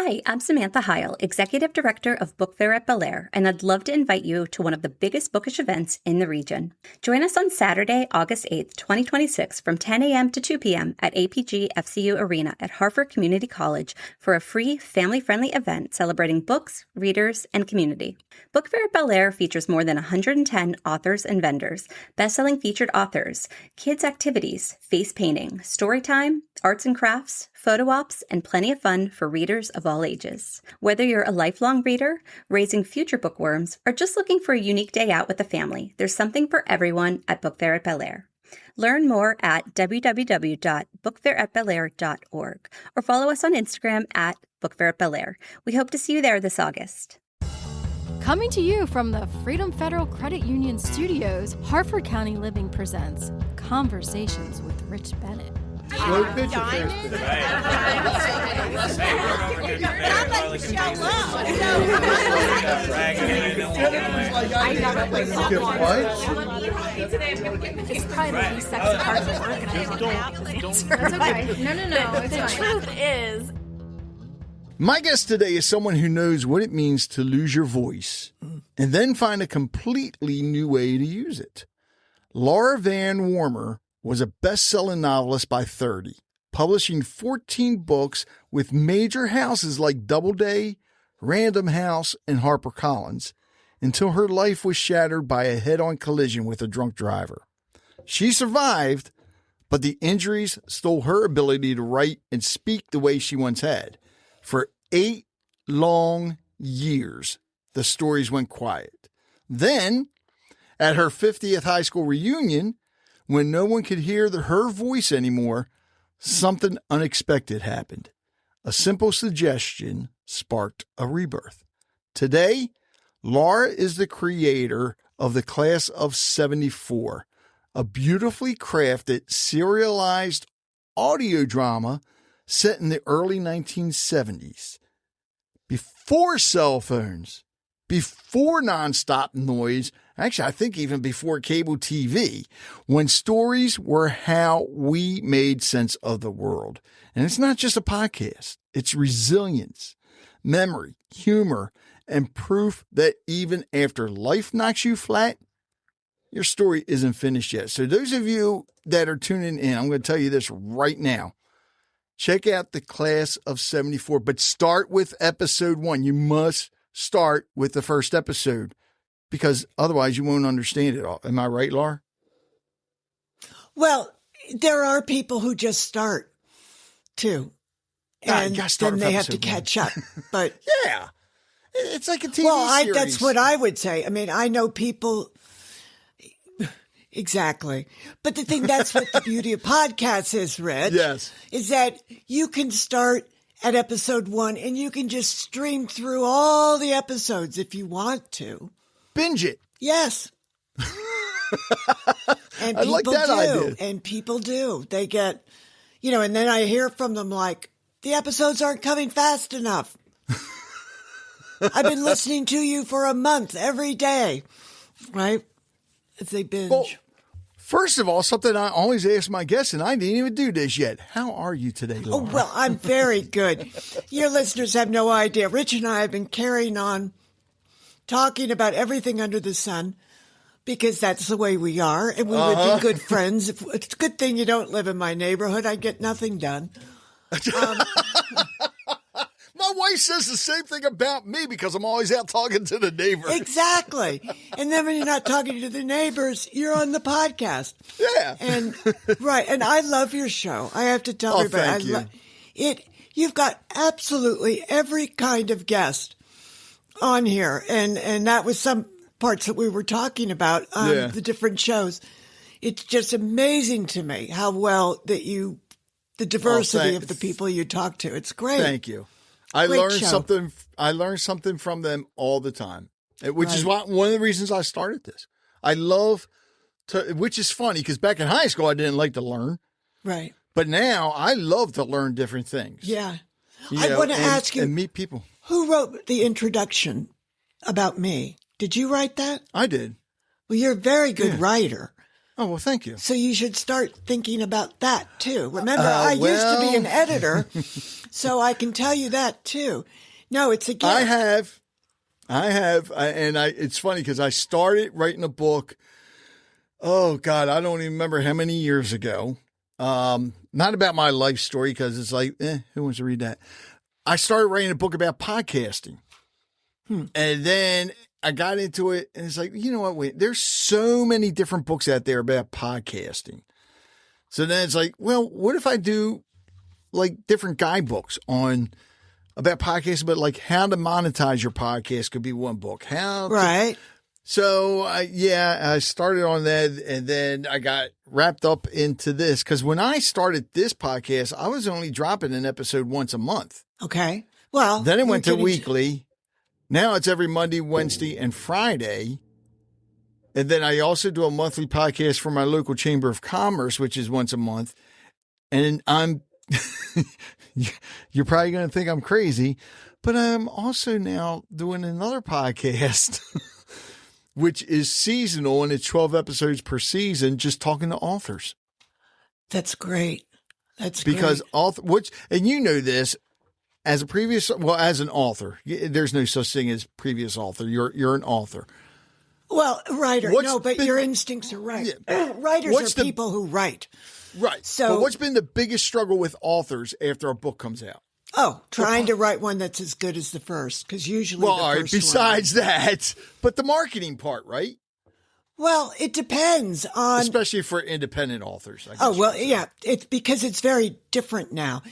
Hi, I'm Samantha Heil, Executive Director of Book Fair at Bel Air, and I'd love to invite you to one of the biggest bookish events in the region. Join us on Saturday, August 8th, 2026 from 10 a.m. to 2 p.m. at APG FCU Arena at Hartford Community College for a free, family-friendly event celebrating books, readers, and community. Book Fair at Bel Air features more than 110 authors and vendors, best-selling featured authors, kids' activities, face painting, story time, arts and crafts, photo ops, and plenty of fun for readers of all ages. Whether you're a lifelong reader, raising future bookworms, or just looking for a unique day out with the family, there's something for everyone at Book Fair at Bel Air. Learn more at www.bookfairatbelair.org or follow us on Instagram at Book Fair at Bel Air. We hope to see you there this August. Coming to you from the Freedom Federal Credit Union Studios, Hartford County Living presents Conversations with Rich Bennett. Slow pitch affairs. It's probably the least sexy part of organizing. No. The truth is, my guest today is someone who knows what it means to lose your voice and then find a completely new way to use it. Laura Van Warmer was a best-selling novelist by 30, publishing 14 books with major houses like Doubleday, Random House, and HarperCollins, until her life was shattered by a head-on collision with a drunk driver. She survived, but the injuries stole her ability to write and speak the way she once had. For 8 long years, the stories went quiet. Then, at her 50th high school reunion, when no one could hear her voice anymore, something unexpected happened. A simple suggestion sparked a rebirth. Today, Laura is the creator of the Class of 74, a beautifully crafted, serialized audio drama set in the early 1970s. Before cell phones, before nonstop noise, actually, I think even before cable TV, when stories were how we made sense of the world. And it's not just a podcast. It's resilience, memory, humor, and proof that even after life knocks you flat, your story isn't finished yet. So those of you that are tuning in, I'm going to tell you this right now. Check out the Class of 74, but start with episode 1. You must start with the first episode, because otherwise you won't understand it all. Am I right, Laura? Well, there are people who just start, too. And then they have to catch up. But yeah, it's like a TV series. That's what I would say. I mean, I know people... Exactly. But the thing, that's what the beauty of podcasts is, Rich. Yes. Is that you can start at episode 1 and you can just stream through all the episodes if you want to. Binge it. Yes. And I like that idea. And people do. They get, and then I hear from them like, the episodes aren't coming fast enough. I've been listening to you for a month every day. Right? As they binge. Well, first of all, something I always ask my guests, and I didn't even do this yet. How are you today, Laura? Oh, well, I'm very good. Your listeners have no idea. Rich and I have been carrying on talking about everything under the sun because that's the way we are. And we would be good friends. It's a good thing you don't live in my neighborhood. I get nothing done. My wife says the same thing about me because I'm always out talking to the neighbors. Exactly. And then when you're not talking to the neighbors, you're on the podcast. Yeah. And right. And I love your show. I have to tell everybody. Thank you. You've got absolutely every kind of guest on here. And that was some parts that we were talking about on the different shows. It's just amazing to me how well that the diversity of the people you talk to. It's great. Thank you. I learn something from them all the time, which is one of the reasons I started this. I love to, which is funny because back in high school, I didn't like to learn. Right. But now I love to learn different things. Yeah. I want to ask you. And meet people. Who wrote the introduction about me? Did you write that? I did. Well, you're a very good writer. Oh, well, thank you. So you should start thinking about that too. Remember, I used to be an editor, so I can tell you that too. No, it's a gift. I have, and it's funny because I started writing a book. Oh God, I don't even remember how many years ago. Not about my life story because it's like, who wants to read that? I started writing a book about podcasting. And then I got into it and it's like, you know what? Wait, there's so many different books out there about podcasting. So then it's like, well, what if I do like different guidebooks about podcasting, but like how to monetize your podcast could be one book. Right. So I started on that and then I got wrapped up into this because when I started this podcast, I was only dropping an episode once a month. Okay. Well, then it went to weekly. Now it's every Monday, Wednesday, and Friday. And then I also do a monthly podcast for my local Chamber of Commerce, which is once a month. And you're probably going to think I'm crazy, but I'm also now doing another podcast, which is seasonal and it's 12 episodes per season, just talking to authors. That's great. Because and you know this. As an author, there's no such thing as previous author. You're an author. Well, writer. But your instincts are right. Yeah. Writers are people who write. Right. So but what's been the biggest struggle with authors after a book comes out? Oh, trying to write one that's as good as the first, because usually besides that, but the marketing part, right? Well, it depends on... Especially for independent authors. It's because it's very different now.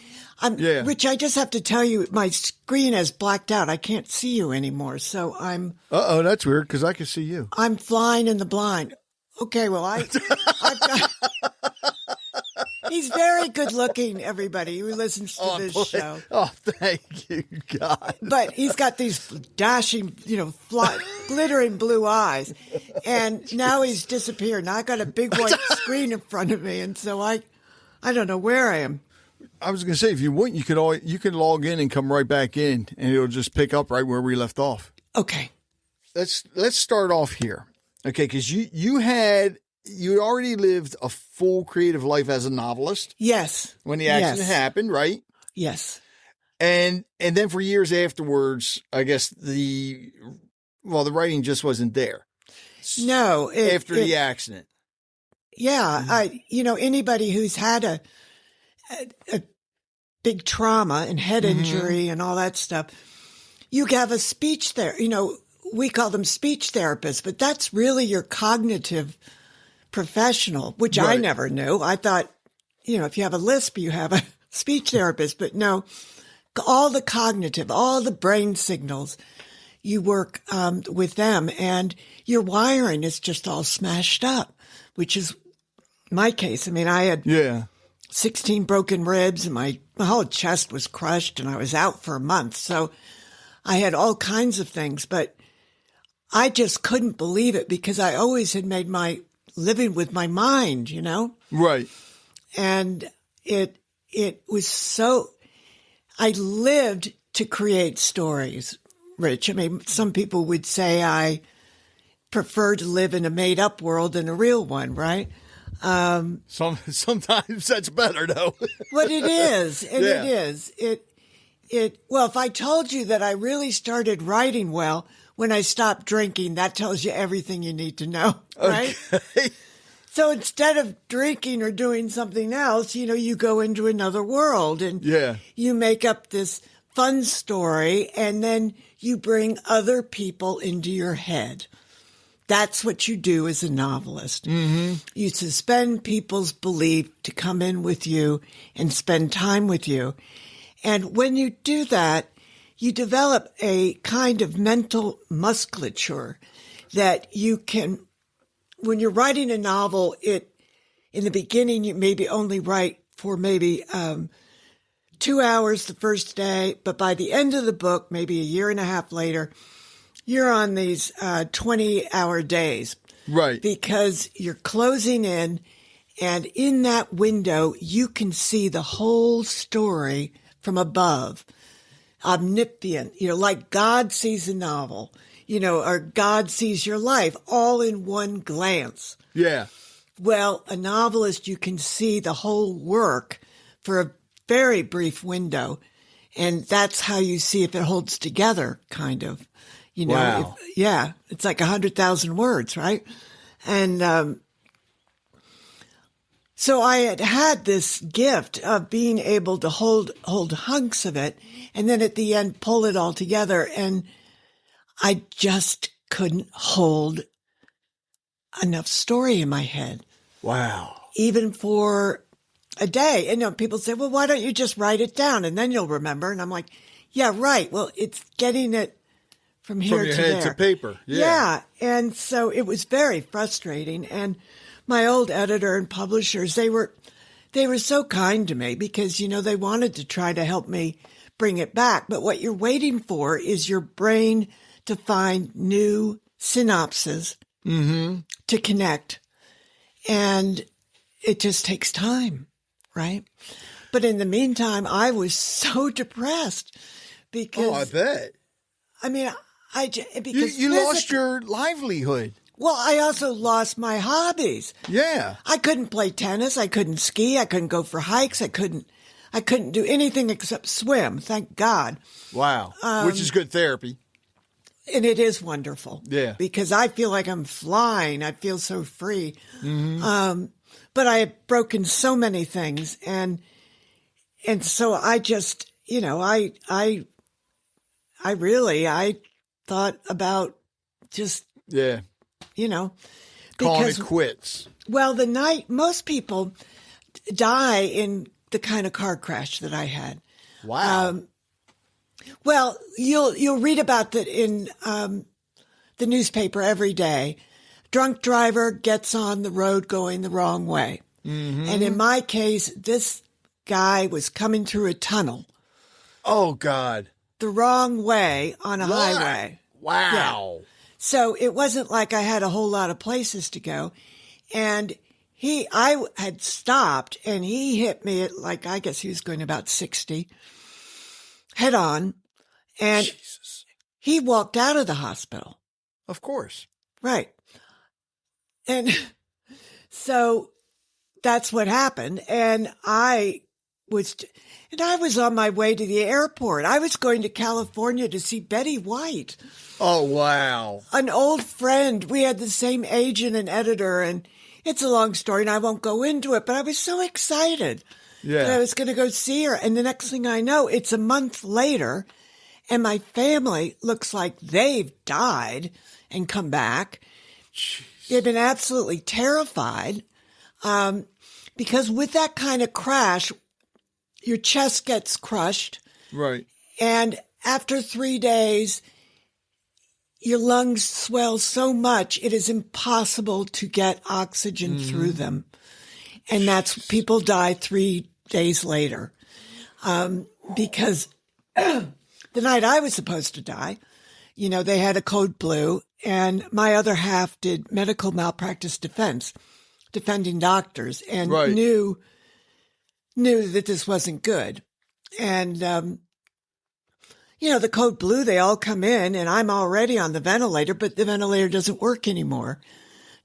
Rich, I just have to tell you, my screen has blacked out. I can't see you anymore, so I'm... Uh-oh, that's weird, because I can see you. I'm flying in the blind. Okay, well, I've got... He's very good looking, everybody who listens to this show. Oh, thank you, God. But he's got these dashing, glittering blue eyes. And now he's disappeared. Now I got a big white screen in front of me. And so I don't know where I am. I was going to say, if you want, you could log in and come right back in and it'll just pick up right where we left off. Okay. Let's start off here. Okay. Because you already lived a full creative life as a novelist. Yes. When the accident happened, right? Yes. And then for years afterwards, I guess the writing just wasn't there. No. After the accident. Yeah. Anybody who's had a big trauma and head injury and all that stuff, you have a speech there. We call them speech therapists, but that's really your cognitive professional, which I never knew. I thought, if you have a lisp, you have a speech therapist, but no, all the cognitive, all the brain signals, you work with them and your wiring is just all smashed up, which is my case. I mean, I had 16 broken ribs and my whole chest was crushed and I was out for a month. So I had all kinds of things, but I just couldn't believe it because I always had made my living with my mind, Right. And it was so, I lived to create stories, Rich. I mean, some people would say I prefer to live in a made up world than a real one, right? Sometimes that's better though. But it is. And it is. Well, if I told you that I really started writing when I stopped drinking, that tells you everything you need to know, right? Okay. So instead of drinking or doing something else, you go into another world and you make up this fun story and then you bring other people into your head. That's what you do as a novelist. Mm-hmm. You suspend people's belief to come in with you and spend time with you. And when you do that, you develop a kind of mental musculature that you can, when you're writing a novel, in the beginning, you maybe only write for maybe 2 hours the first day, but by the end of the book, maybe a year and a half later, you're on these 20-hour days. Right. Because you're closing in, and in that window, you can see the whole story from above. Omnipotent, like God sees a novel, or God sees your life all in one glance. Yeah. Well, a novelist, you can see the whole work for a very brief window. And that's how you see if it holds together, kind of. You know, Wow. It's like 100,000 words, right? And so I had this gift of being able to hold hunks of it, and then at the end pull it all together. And I just couldn't hold enough story in my head. Wow. Even for a day. And people say, well, why don't you just write it down and then you'll remember? And I'm like, yeah, right. Well, it's getting it from here From your to head there. to paper. Yeah. And so it was very frustrating. And my old editor and publishers, they were so kind to me because, they wanted to try to help me bring it back. But what you're waiting for is your brain to find new synapses to connect. And it just takes time, right? But in the meantime, I was so depressed because... Oh, I bet. I mean, because you lost your livelihood. Well, I also lost my hobbies. Yeah. I couldn't play tennis. I couldn't ski. I couldn't go for hikes. I couldn't do anything except swim. Thank God. Wow. Which is good therapy. And it is wonderful. Yeah. Because I feel like I'm flying. I feel so free. But I have broken so many things. And so I just, I thought about just, Yeah. because, Calling it quits. well, most people die in the kind of car crash that I had. Wow. Well, you'll read about that in the newspaper every day. Drunk driver gets on the road going the wrong way. And in my case, this guy was coming through a tunnel Oh, God. the wrong way on a highway. Wow. So it wasn't like I had a whole lot of places to go. And I had stopped and he hit me at I guess he was going about 60 head on. And Jesus. he walked out of the hospital. Of course. Right. And so that's what happened. And I was on my way to the airport. I was going to California to see Betty White, Oh, wow. an old friend. We had the same agent and editor, and it's a long story and I won't go into it, but I was so excited that I was going to go see her. And the next thing I know, it's a month later and my family looks like they've died and come back. Jeez. They've been absolutely terrified because with that kind of crash, your chest gets crushed. Right. And after 3 days, your lungs swell so much, it is impossible to get oxygen through them. And people die 3 days later. Because the night I was supposed to die, they had a code blue and my other half did medical malpractice defense, defending doctors and knew that this wasn't good. And, the code blue, they all come in and I'm already on the ventilator, but the ventilator doesn't work anymore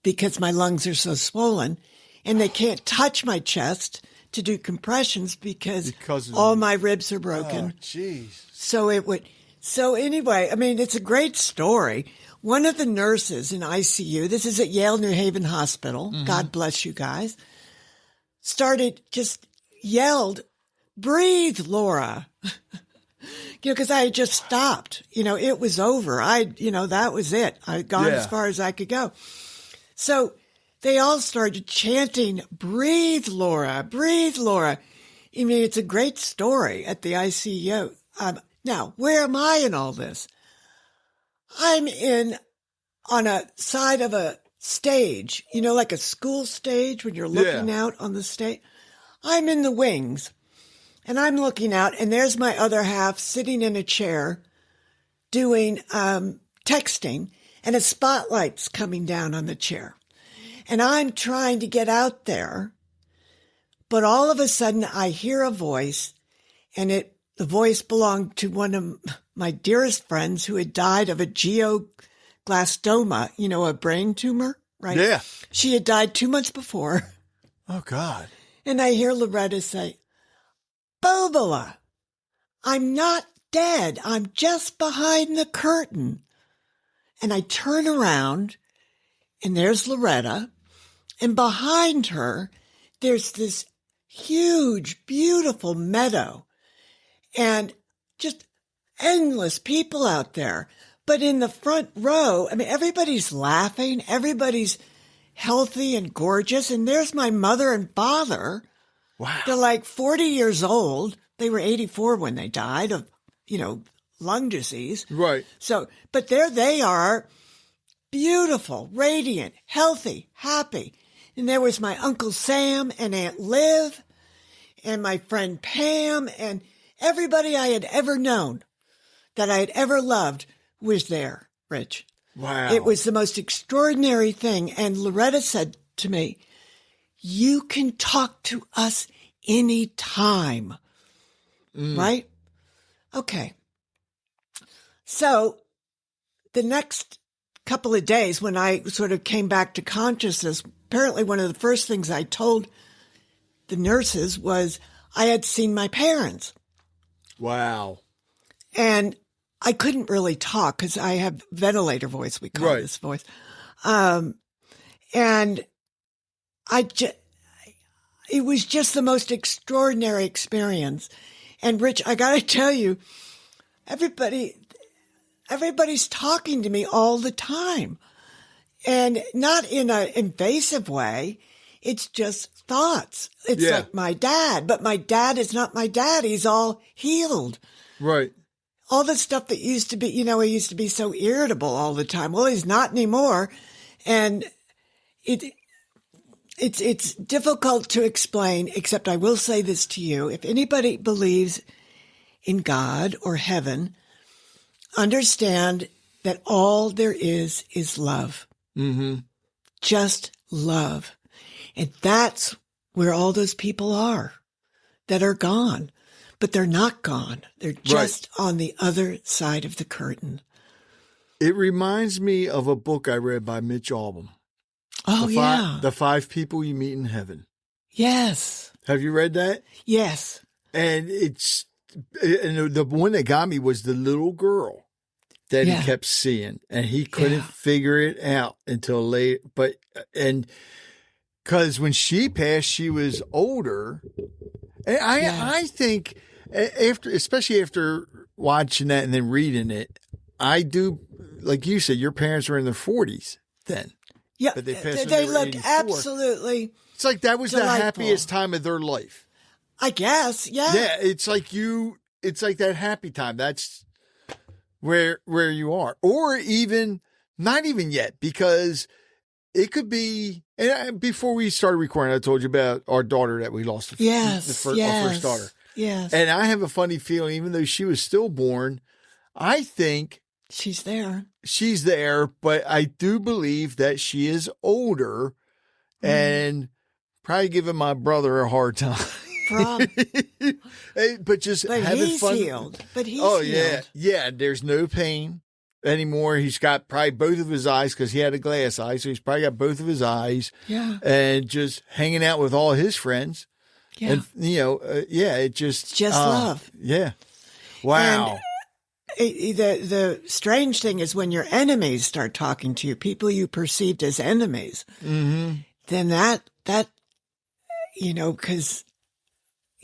because my lungs are so swollen and they can't touch my chest to do compressions because all my ribs are broken. Oh, jeez. So anyway, I mean, it's a great story. One of the nurses in ICU, this is at Yale New Haven Hospital, God bless you guys, yelled, "Breathe, Laura." Because I had just stopped. It was over. That was it. I'd gone as far as I could go. So they all started chanting, "Breathe, Laura, breathe, Laura." I mean, it's a great story at the ICU. Now, where am I in all this? I'm on a side of a stage, like a school stage when you're looking out on the stage. I'm in the wings and I'm looking out and there's my other half sitting in a chair doing texting and a spotlight's coming down on the chair. And I'm trying to get out there, but all of a sudden I hear a voice and the voice belonged to one of my dearest friends who had died of a glioblastoma, a brain tumor, right? Yeah. She had died 2 months before. Oh, God. And I hear Loretta say, Bubala, I'm not dead. I'm just behind the curtain. And I turn around, and there's Loretta. And behind her, there's this huge, beautiful meadow. And just endless people out there. But in the front row, I mean, everybody's laughing. Everybody's healthy and gorgeous. And there's my mother and father. Wow. They're like 40 years old. They were 84 when they died of, lung disease. Right. So, but there they are, beautiful, radiant, healthy, happy. And there was my Uncle Sam and Aunt Liv and my friend Pam and everybody I had ever known that I had ever loved was there, Rich. Wow. It was the most extraordinary thing. And Loretta said to me, you can talk to us anytime. Right? Okay. So the next couple of days when I sort of came back to consciousness, apparently one of the first things I told the nurses was I had seen my parents. Wow. And I couldn't really talk because I have ventilator voice, we call this voice. And it was just the most extraordinary experience. And Rich, I got to tell you, everybody's talking to me all the time, and not in an invasive way. It's just thoughts. It's like my dad, but my dad is not my dad. He's all healed. Right. All the stuff that used to be, he used to be so irritable all the time. Well, he's not anymore. And it's difficult to explain, except I will say this to you. If anybody believes in God or heaven, understand that all there is love. Mm-hmm. Just love. And that's where all those people are that are gone. But they're not gone. They're just on the other side of the curtain. It reminds me of a book I read by Mitch Albom. Oh, yeah. The 5 People You Meet in Heaven. Yes. Have you read that? Yes. And the one that got me was the little girl that he kept seeing, and he couldn't figure it out until late. Because when she passed, she was older. And I think especially after watching that and then reading it, I do, like you said, your parents were in their 40s then. Yeah, but they passed when they were looked 84. absolutely. It's like that was delightful. the happiest time of their life. I guess, yeah. Yeah, it's like that happy time. That's where you are. Or even, not even yet, because it could be, and before we started recording, I told you about our daughter that we lost. Yes, our first daughter. Yes. And I have a funny feeling, even though she was stillborn, I think she's there. She's there, but I do believe that she is older and probably giving my brother a hard time. But just having he's fun. Healed. But he's healed. Yeah. There's no pain anymore. He's got probably both of his eyes because he had a glass eye, so he's probably got both of his eyes. Yeah. And just hanging out with all his friends. Yeah. And it just love. Yeah. Wow. And the strange thing is when your enemies start talking to you, people you perceived as enemies, then that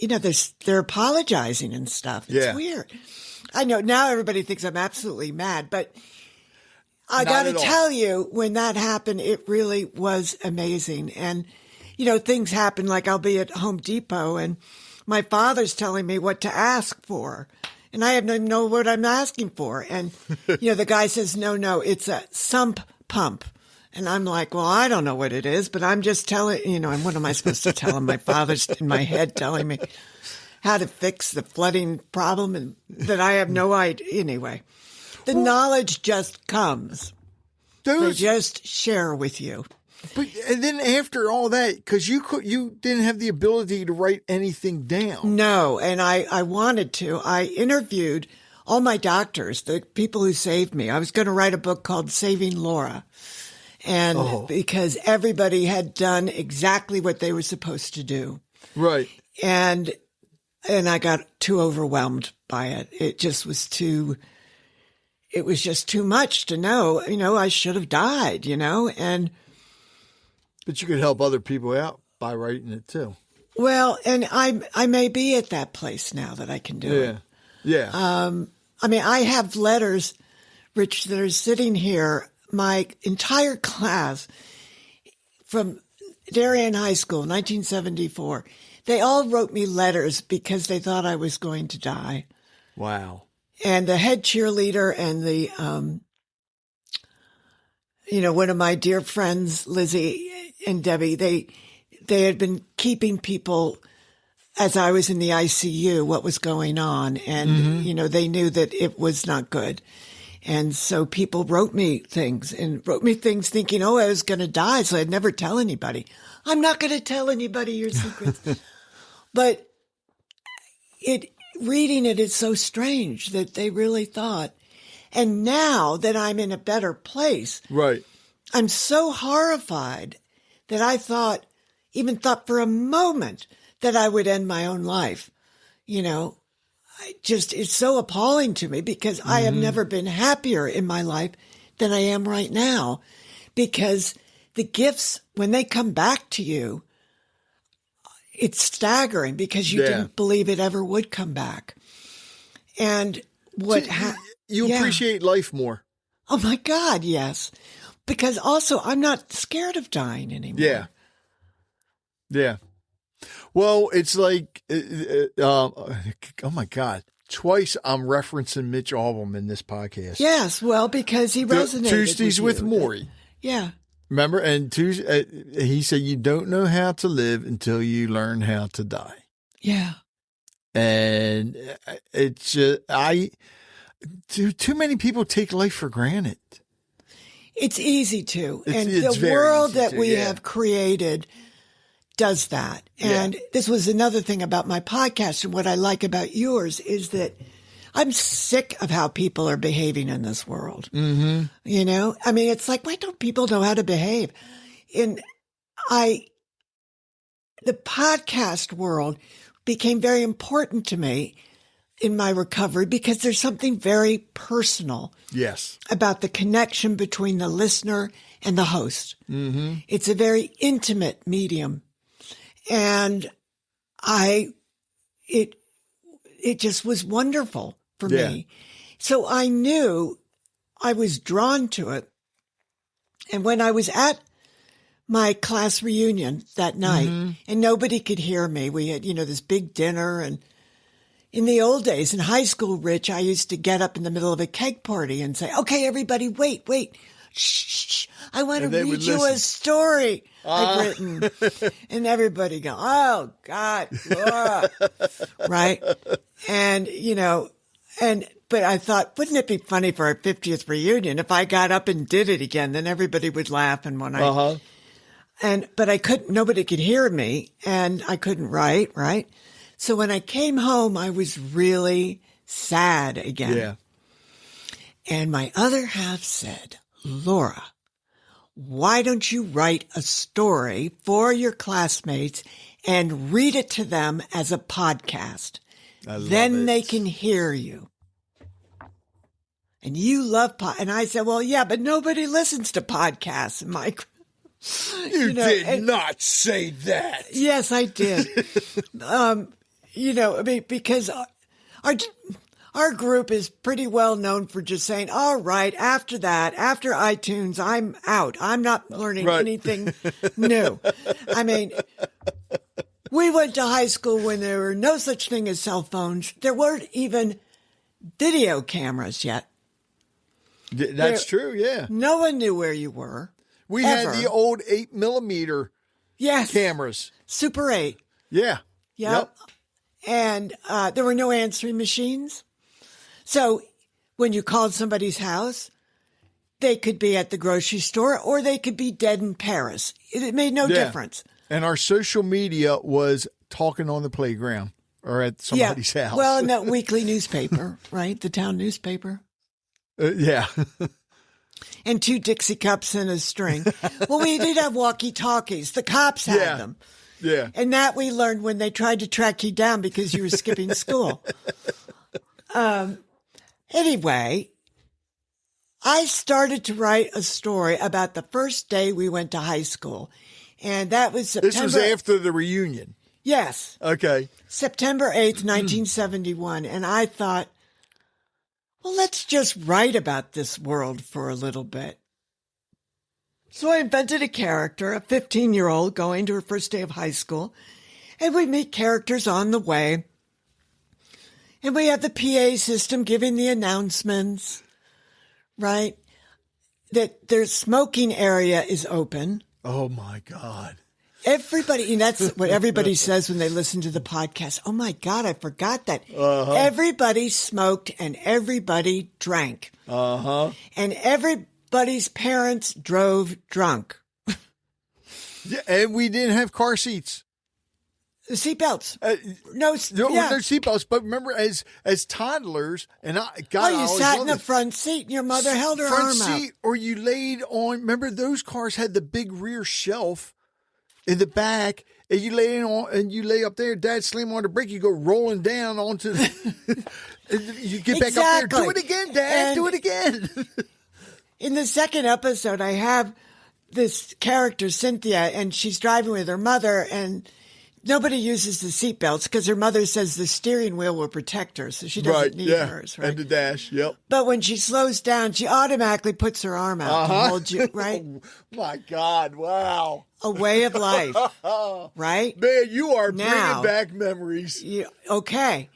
because they're apologizing and stuff. It's weird. I know now everybody thinks I'm absolutely mad, but I got to tell you, when that happened, it really was amazing. And things happen, like I'll be at Home Depot and my father's telling me what to ask for. And I don't even know what I'm asking for. And, the guy says, no, it's a sump pump. And I'm like, well, I don't know what it is, but I'm just telling, and what am I supposed to tell him? My father's in my head telling me how to fix the flooding problem and that I have no idea. Anyway, the knowledge just comes. They just share with you. And then after all that, because you didn't have the ability to write anything down. No, and I wanted to. I interviewed all my doctors, the people who saved me. I was going to write a book called Saving Laura. And because everybody had done exactly what they were supposed to do. Right. And I got too overwhelmed by it. It was just too much to know, I should have died, But you could help other people out by writing it too. Well, and I may be at that place now that I can do it. Yeah. I have letters, Rich, that are sitting here. My entire class from Darien High School, 1974, they all wrote me letters because they thought I was going to die. Wow. And the head cheerleader and the, one of my dear friends, Lizzie and Debbie, they had been keeping people as I was in the ICU, what was going on. And, they knew that it was not good. And so people wrote me things thinking, I was going to die. So I'd never tell anybody. I'm not going to tell anybody your secrets. But reading it is so strange that they really thought. And now that I'm in a better place, right, I'm so horrified that I even thought for a moment that I would end my own life. It's so appalling to me because I have never been happier in my life than I am right now, because the gifts, when they come back to you, it's staggering because you didn't believe it ever would come back. And you appreciate life more. Oh my God, yes. Because also I'm not scared of dying anymore. Yeah. Yeah. Well, it's like, oh my God, twice I'm referencing Mitch Albom in this podcast. Yes, well, because he resonated Tuesdays with you. Maury. Yeah. Remember? And he said, you don't know how to live until you learn how to die. Yeah. And it's just, too many people take life for granted. It's easy to. And it's the world that we yeah. have created does that. And this was another thing about my podcast, and what I like about yours is that I'm sick of how people are behaving in this world. Mm-hmm. It's like, why don't people know how to behave? The podcast world became very important to me in my recovery because there's something very personal about the connection between the listener and the host. Mm-hmm. It's a very intimate medium. And it just was wonderful for me. So I knew I was drawn to it. And when I was at my class reunion that night and nobody could hear me, we had, this big dinner. And in the old days in high school, Rich, I used to get up in the middle of a keg party and say, okay, everybody, wait. Shh. I want to read you a story I've written. And everybody go, oh God, Laura. Right. And, but I thought, wouldn't it be funny for our 50th reunion if I got up and did it again? Then everybody would laugh. And but I couldn't, nobody could hear me and I couldn't write. Right. So when I came home, I was really sad again. Yeah. And my other half said, Laura, why don't you write a story for your classmates and read it to them as a podcast? Then they can hear you. And you love and I said, well, yeah, but nobody listens to podcasts. Mike, you did not say that. Yes, I did. Because our group is pretty well known for just saying, all right, after iTunes, I'm out. I'm not learning anything new. We went to high school when there were no such thing as cell phones. There weren't even video cameras yet. That's true, yeah. No one knew where you were. We had the old 8mm cameras. Super 8. Yeah. Yep. And there were no answering machines. So when you called somebody's house, they could be at the grocery store or they could be dead in Paris. It made no difference. And our social media was talking on the playground or at somebody's house. Well, in that weekly newspaper, right? The town newspaper. Yeah. And 2 Dixie cups and a string. Well, we did have walkie-talkies. The cops had them. Yeah. And that we learned when they tried to track you down because you were skipping school. Anyway, I started to write a story about the first day we went to high school. And that was September. This was after the reunion. Yes. Okay. September 8th, 1971. And I thought, well, let's just write about this world for a little bit. So I invented a character, a 15-year-old going to her first day of high school. And we meet characters on the way. And we have the PA system giving the announcements, right? That their smoking area is open. Oh, my God. Everybody, and that's what everybody says when they listen to the podcast. Oh, my God, I forgot that. Everybody smoked and everybody drank. And everybody's parents drove drunk. Yeah, and we didn't have car seats. The seatbelts. No seatbelts. But remember, as toddlers, and you sat in the front seat and your mother held her arm out. Or you laid on. Remember, those cars had the big rear shelf in the back, and you lay up there. Dad slam on the brake. You go rolling down onto. You get back up there. Do it again, Dad. Do it again. In the second episode, I have this character, Cynthia, and she's driving with her mother, and nobody uses the seatbelts because her mother says the steering wheel will protect her, so she doesn't need hers, right? And the dash, yep. But when she slows down, she automatically puts her arm out to hold you, right? Oh, my God, wow. A way of life, right? Man, you are bringing back memories. Okay.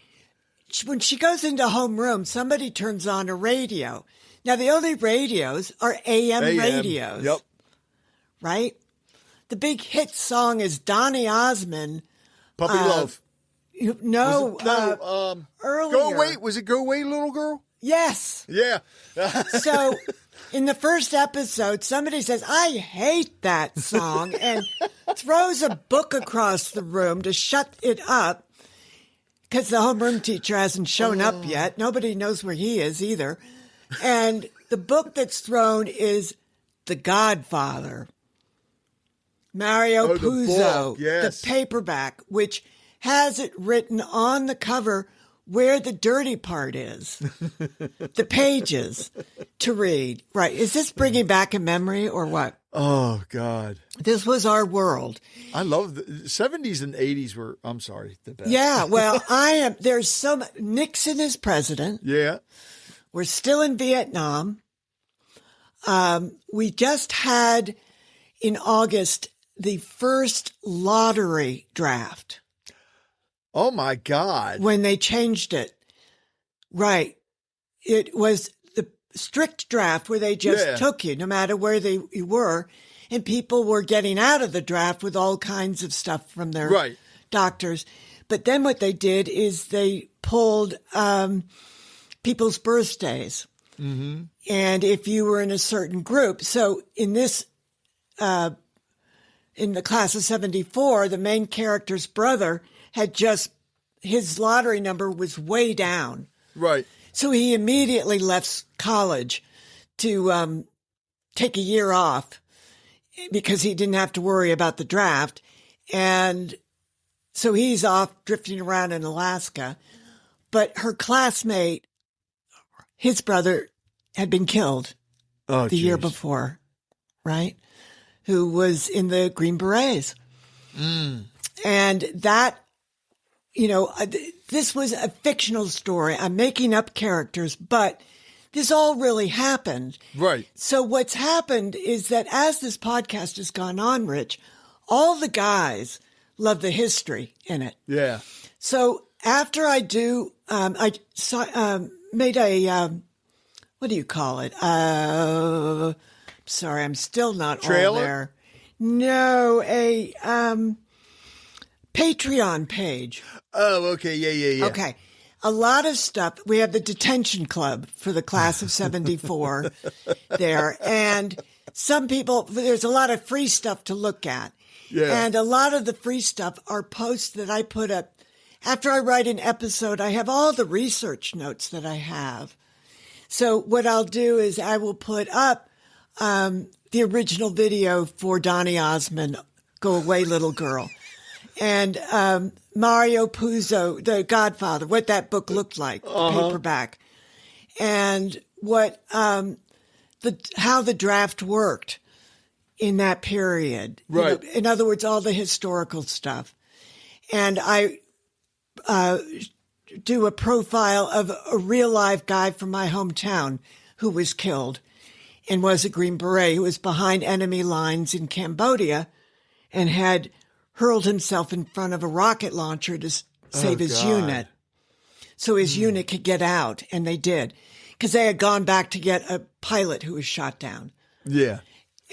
When she goes into homeroom, somebody turns on a radio. Now, the only radios are AM radios. Yep. Right? The big hit song is Donny Osmond. Puppy Love. Earlier. Go Away. Was it Go Away, Little Girl? Yes. Yeah. So in the first episode, somebody says, I hate that song, and throws a book across the room to shut it up because the homeroom teacher hasn't shown up yet. Nobody knows where he is either. And the book that's thrown is The Godfather. Mario Puzo, the paperback, which has it written on the cover where the dirty part is, the pages to read. Right. Is this bringing back a memory or what? Oh, God. This was our world. I love the 70s and 80s were, I'm sorry, the best. Yeah. Well, there's so much. Nixon is president. Yeah. We're still in Vietnam. We just had in August the first lottery draft. Oh, my God. When they changed it. Right. It was the strict draft where they just took you no matter where you were. And people were getting out of the draft with all kinds of stuff from their doctors. But then what they did is they pulled people's birthdays. Mm-hmm. And if you were in a certain group. So in this in the class of 74, the main character's brother had his lottery number was way down. Right. So he immediately left college to take a year off because he didn't have to worry about the draft. And so he's off drifting around in Alaska. But her classmate, his brother, had been killed the year before, right? Who was in the Green Berets. Mm. And that, this was a fictional story. I'm making up characters, but this all really happened. Right. So what's happened is that as this podcast has gone on, Rich, all the guys love the history in it. Yeah. So after I do, made a, what do you call it? Sorry, I'm still not trailer? All there. No, a Patreon page. Oh, okay. Yeah. Okay. A lot of stuff. We have the detention club for the class of 74 there. And some people, there's a lot of free stuff to look at. Yeah. And a lot of the free stuff are posts that I put up. After I write an episode, I have all the research notes that I have. So what I'll do is I will put up the original video for Donny Osmond, Go Away Little Girl. And Mario Puzo, The Godfather, what that book looked like, paperback. And what how the draft worked in that period. Right. You know, in other words, all the historical stuff. And I do a profile of a real live guy from my hometown who was killed and was a Green Beret, who was behind enemy lines in Cambodia and had hurled himself in front of a rocket launcher to save his unit. So his unit could get out, and they did. Because they had gone back to get a pilot who was shot down. Yeah.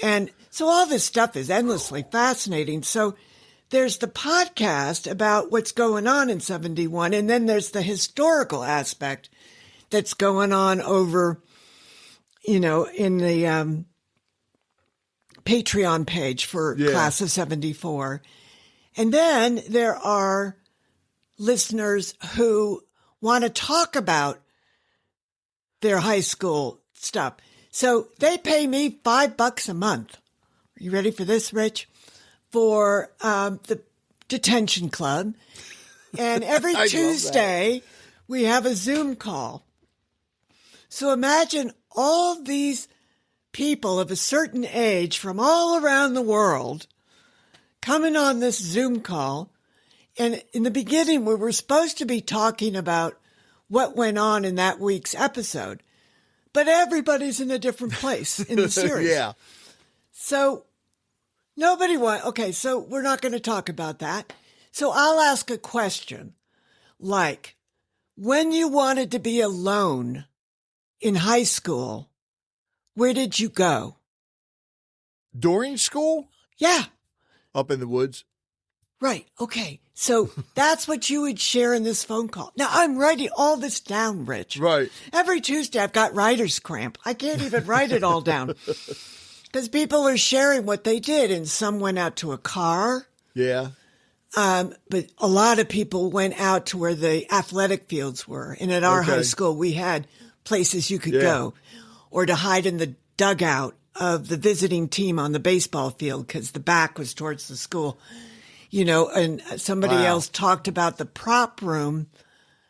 And so all this stuff is endlessly fascinating. So there's the podcast about what's going on in 71, and then there's the historical aspect that's going on over, you know, in the Patreon page for Class of 74. And then there are listeners who want to talk about their high school stuff. So they pay me $5 a month. Are you ready for this, Rich? For the detention club. And every Tuesday, we have a Zoom call. So imagine all these people of a certain age from all around the world coming on this Zoom call. And in the beginning, we were supposed to be talking about what went on in that week's episode. But everybody's in a different place in the series. Yeah. So nobody okay, so we're not going to talk about that. So I'll ask a question like, when you wanted to be alone in high school, where did you go? During school? Yeah. Up in the woods? Right. Okay. So that's what you would share in this phone call. Now, I'm writing all this down, Rich. Right. Every Tuesday, I've got writer's cramp. I can't even write it all down. Because people are sharing what they did, and some went out to a car. Yeah. But a lot of people went out to where the athletic fields were. And at our high school, we had places you could go, or to hide in the dugout of the visiting team on the baseball field because the back was towards the school. You know, and somebody else talked about the prop room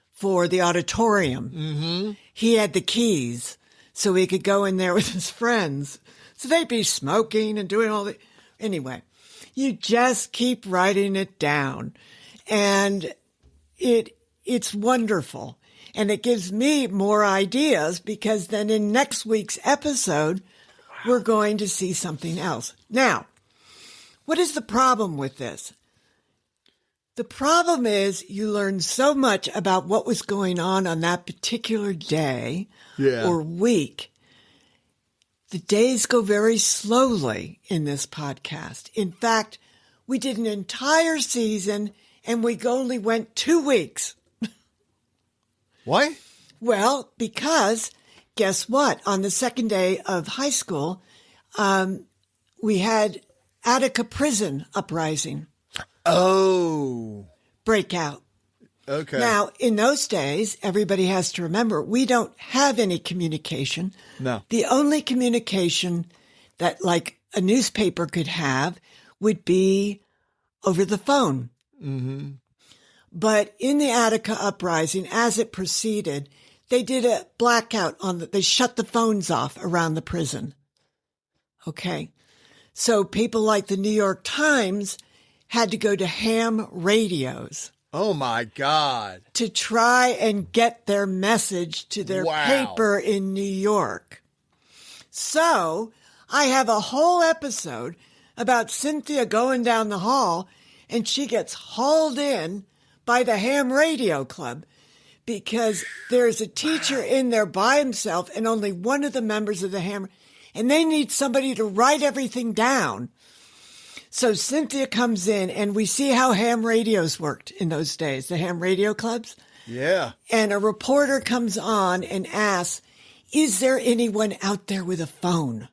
for the auditorium. Mm-hmm. He had the keys, so he could go in there with his friends. So they'd be smoking and doing all the... Anyway, you just keep writing it down. And it's wonderful. And it gives me more ideas because then in next week's episode, we're going to see something else. Now, what is the problem with this? The problem is you learn so much about what was going on that particular day or week. The days go very slowly in this podcast. In fact, we did an entire season and we only went 2 weeks. What? Well, because guess what? On the second day of high school, we had Attica prison uprising. Oh. Breakout. Okay. Now, in those days, everybody has to remember, we don't have any communication. No. The only communication that like a newspaper could have would be over the phone. Mm-hmm. But in the Attica uprising, as it proceeded, they did a blackout they shut the phones off around the prison. Okay. So people like the New York Times had to go to ham radios. Oh, my God. To try and get their message to their paper in New York. So I have a whole episode about Cynthia going down the hall, and she gets hauled in by the ham radio club because there's a teacher in there by himself and only one of the members of the ham, and they need somebody to write everything down. So Cynthia comes in, and we see how ham radios worked in those days, the ham radio clubs. Yeah. And a reporter comes on and asks, is there anyone out there with a phone?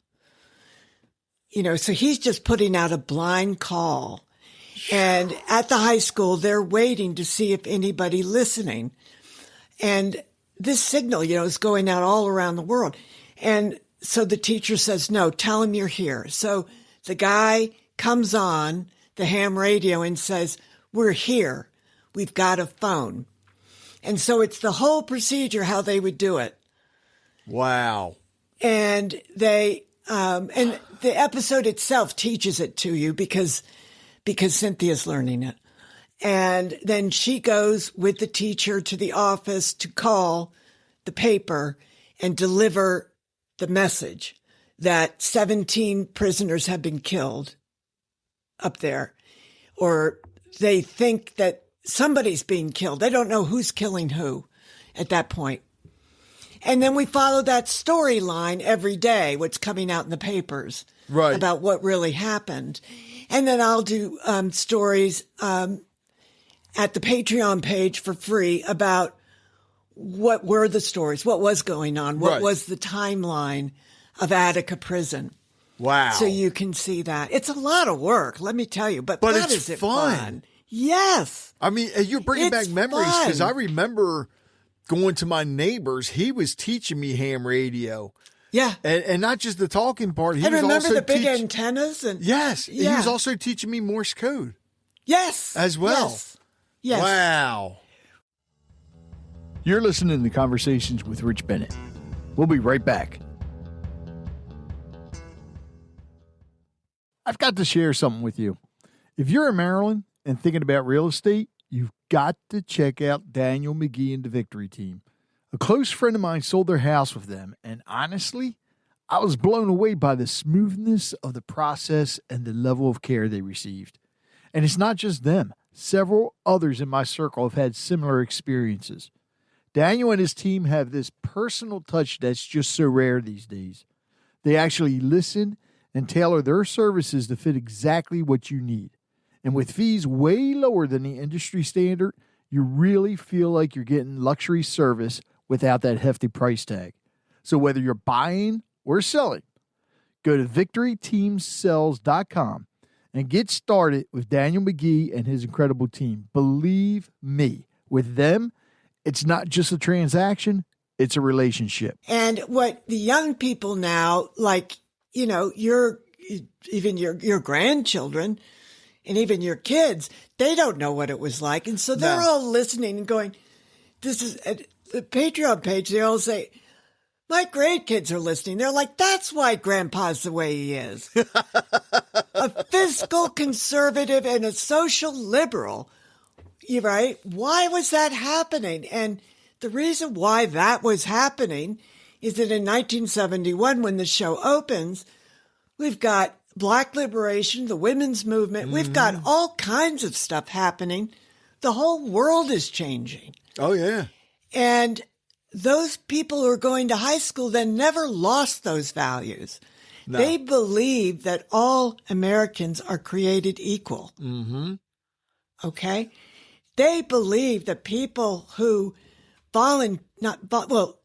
You know, so he's just putting out a blind call. And at the high school, they're waiting to see if anybody listening. And this signal, you know, is going out all around the world. And so the teacher says, no, tell him you're here. So the guy comes on the ham radio and says, we're here. We've got a phone. And so it's the whole procedure, how they would do it. Wow. And and the episode itself teaches it to you because Cynthia's learning it. And then she goes with the teacher to the office to call the paper and deliver the message that 17 prisoners have been killed up there, or they think that somebody's being killed. They don't know who's killing who at that point. And then we follow that storyline every day, what's coming out in the papers about what really happened. And then I'll do stories at the Patreon page for free about what were the stories, what was going on, what was the timeline of Attica Prison. Wow. So you can see that. It's a lot of work, let me tell you. But God, it's is it fun. Yes. I mean, you're bringing back memories because I remember going to my neighbor's. He was teaching me ham radio. Yeah. And not just the talking part. He and was remember also the big antennas? Yes. Yeah. He was also teaching me Morse code. Yes. As well. Yes. Wow. You're listening to Conversations with Rich Bennett. We'll be right back. I've got to share something with you. If you're in Maryland and thinking about real estate, you've got to check out Daniel McGee and the Victory Team. A close friend of mine sold their house with them, and honestly, I was blown away by the smoothness of the process and the level of care they received. And it's not just them. Several others in my circle have had similar experiences. Daniel and his team have this personal touch that's just so rare these days. They actually listen and tailor their services to fit exactly what you need. And with fees way lower than the industry standard, you really feel like you're getting luxury service without that hefty price tag. So whether you're buying or selling, go to victoryteamsells.com and get started with Daniel McGee and his incredible team. Believe me, with them, it's not just a transaction, it's a relationship. And what the young people now, like, you know, even your grandchildren and even your kids, they don't know what it was like. And so they're all listening and going, this is the Patreon page. They all say, my grandkids are listening. They're like, that's why Grandpa's the way he is. A fiscal conservative and a social liberal. You're right. Why was that happening? And the reason why that was happening is that in 1971, when the show opens, we've got Black liberation, the women's movement. We've got all kinds of stuff happening. The whole world is changing. Oh, yeah. And those people who are going to high school then never lost those values. No. They believe that all Americans are created equal. Mm-hmm. Okay? They believe that people who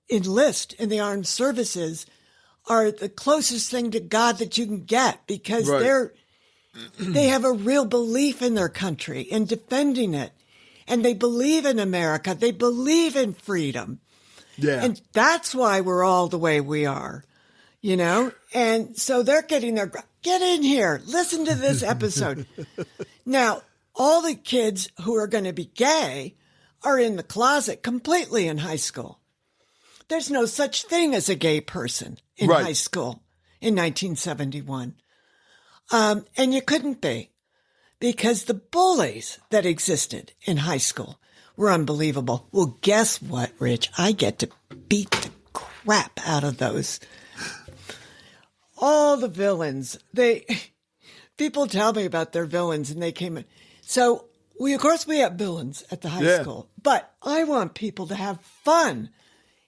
enlist in the armed services are the closest thing to God that you can get because they have a real belief in their country and defending it. And they believe in America. They believe in freedom. Yeah. And that's why we're all the way we are, you know? And so they're get in here, listen to this episode. Now, all the kids who are going to be gay are in the closet completely in high school. There's no such thing as a gay person in high school in 1971. And you couldn't be because the bullies that existed in high school were unbelievable. Well, guess what, Rich? I get to beat the crap out of those. All the villains, people tell me about their villains and they came in. So we have villains at the high school, but I want people to have fun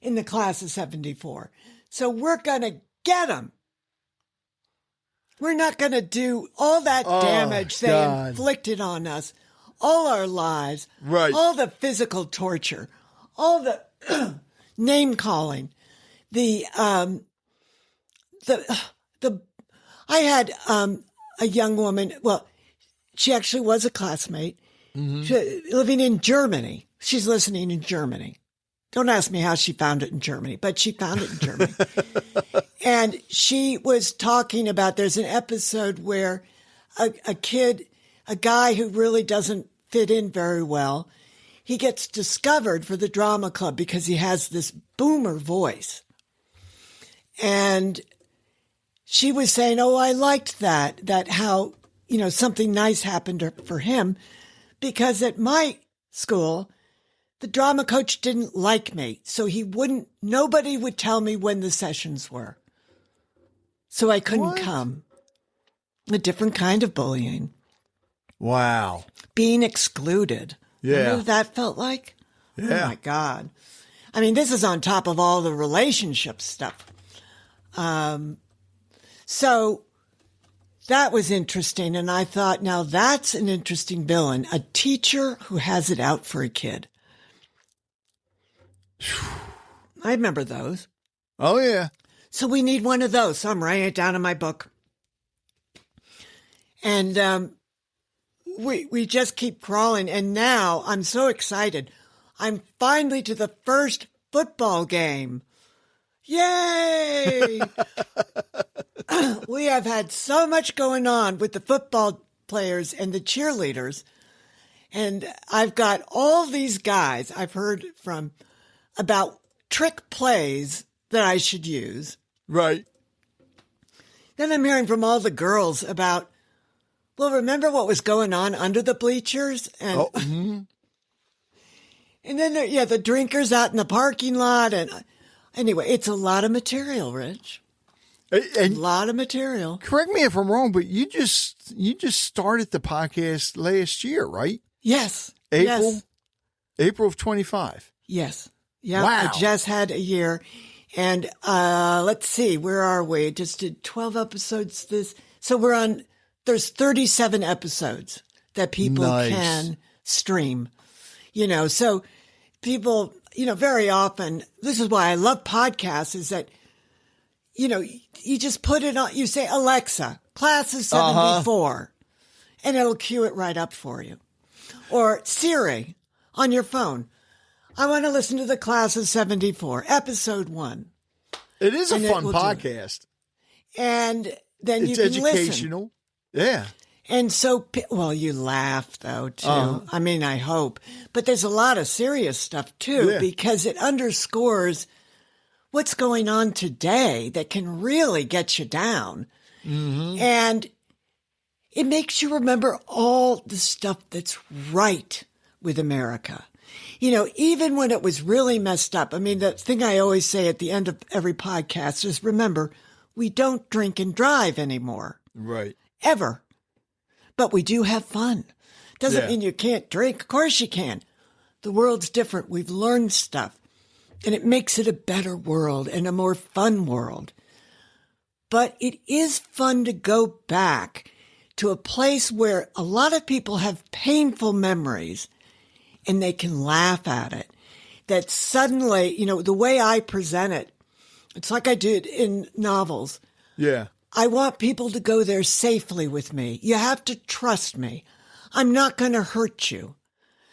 in the class of 74. So we're going to get them. We're not going to do all that damage they inflicted on us, all our lives, all the physical torture, all the name calling, I had a young woman, well, she actually was a classmate, living in Germany. She's listening in Germany. Don't ask me how she found it in Germany, but she found it in Germany. And she was talking about, there's an episode where a guy who really doesn't fit in very well, he gets discovered for the drama club because he has this boomer voice. And she was saying, oh, I liked that how, something nice happened for him, because at my school, the drama coach didn't like me. So nobody would tell me when the sessions were. So I couldn't come. A different kind of bullying. Wow. Being excluded. Yeah. You know what that felt like? Yeah. Oh my God. I mean, this is on top of all the relationship stuff. So that was interesting. And I thought, now that's an interesting villain, a teacher who has it out for a kid. I remember those. Oh, yeah. So we need one of those. So I'm writing it down in my book. And we just keep crawling. And now I'm so excited. I'm finally to the first football game. Yay! We have had so much going on with the football players and the cheerleaders. And I've got all these guys I've heard from about trick plays that I should use. Right. Then I'm hearing from all the girls about, well, remember what was going on under the bleachers? And, and then, the drinkers out in the parking lot. And anyway, it's a lot of material, Rich. A lot of material. Correct me if I'm wrong, but you just started the podcast last year, right? Yes. April of 25. Yes. Yeah. Wow. I just had a year. And let's see, where are we? Just did 12 episodes so there's 37 episodes that people can stream. So people, very often, this is why I love podcasts, is that, you just put it on, you say, Alexa, class is 74, and it'll cue it right up for you. Or Siri on your phone. I want to listen to the class of 74, episode 1. It is a fun podcast. And then you can listen. It's educational. Yeah. And so, you laugh, though, too. I mean, I hope. But there's a lot of serious stuff, too, because it underscores what's going on today that can really get you down. Mm-hmm. And it makes you remember all the stuff that's right with America. Even when it was really messed up. I mean, the thing I always say at the end of every podcast is, remember, we don't drink and drive anymore. Right. Ever. But we do have fun. Doesn't mean you can't drink. Of course you can. The world's different. We've learned stuff. And it makes it a better world and a more fun world. But it is fun to go back to a place where a lot of people have painful memories and they can laugh at it. That suddenly, the way I present it, it's like I did in novels. Yeah. I want people to go there safely with me. You have to trust me. I'm not going to hurt you.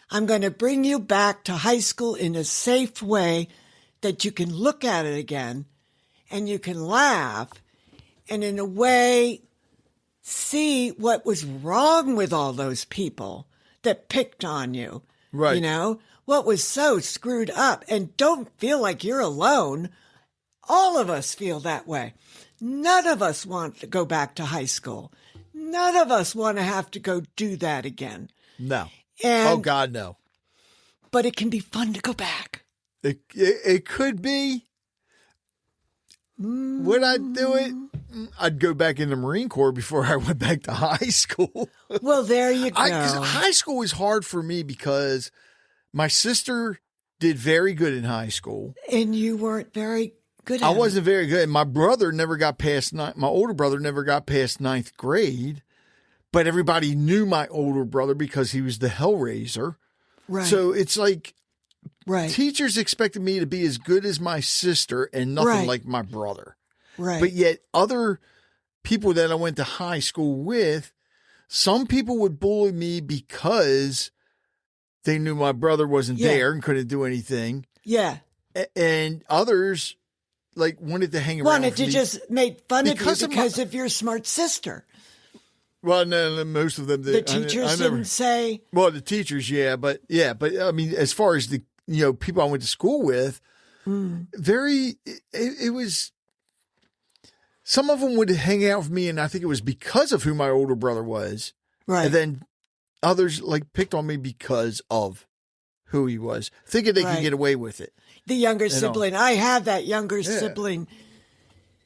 I'm going to bring you back to high school in a safe way that you can look at it again and you can laugh and in a way see what was wrong with all those people that picked on you. Right. What was so screwed up, and don't feel like you're alone. All of us feel that way. None of us want to go back to high school. None of us want to have to go do that again. No. Oh, God, no. But it can be fun to go back. It could be. Would I do it? I'd go back in the Marine Corps before I went back to high school. Well, there you go. High school was hard for me because my sister did very good in high school. And you weren't very good at it. I wasn't very good. My brother never got past my older brother never got past 9th grade. But everybody knew my older brother because he was the Hellraiser. Right. So it's like right. Teachers expected me to be as good as my sister and nothing like my brother. Right. But yet other people that I went to high school with, some people would bully me because they knew my brother wasn't there and couldn't do anything. Yeah. And others like wanted to hang around. Wanted to me. just make fun of you Because because of of your smart sister. Well, no, most of them. The teachers didn't say. Well, the teachers, but I mean, as far as the people I went to school with, it was. Some of them would hang out with me, and I think it was because of who my older brother was, Right? And then others like picked on me because of who he was, thinking they could get away with it. The younger sibling. I have that younger sibling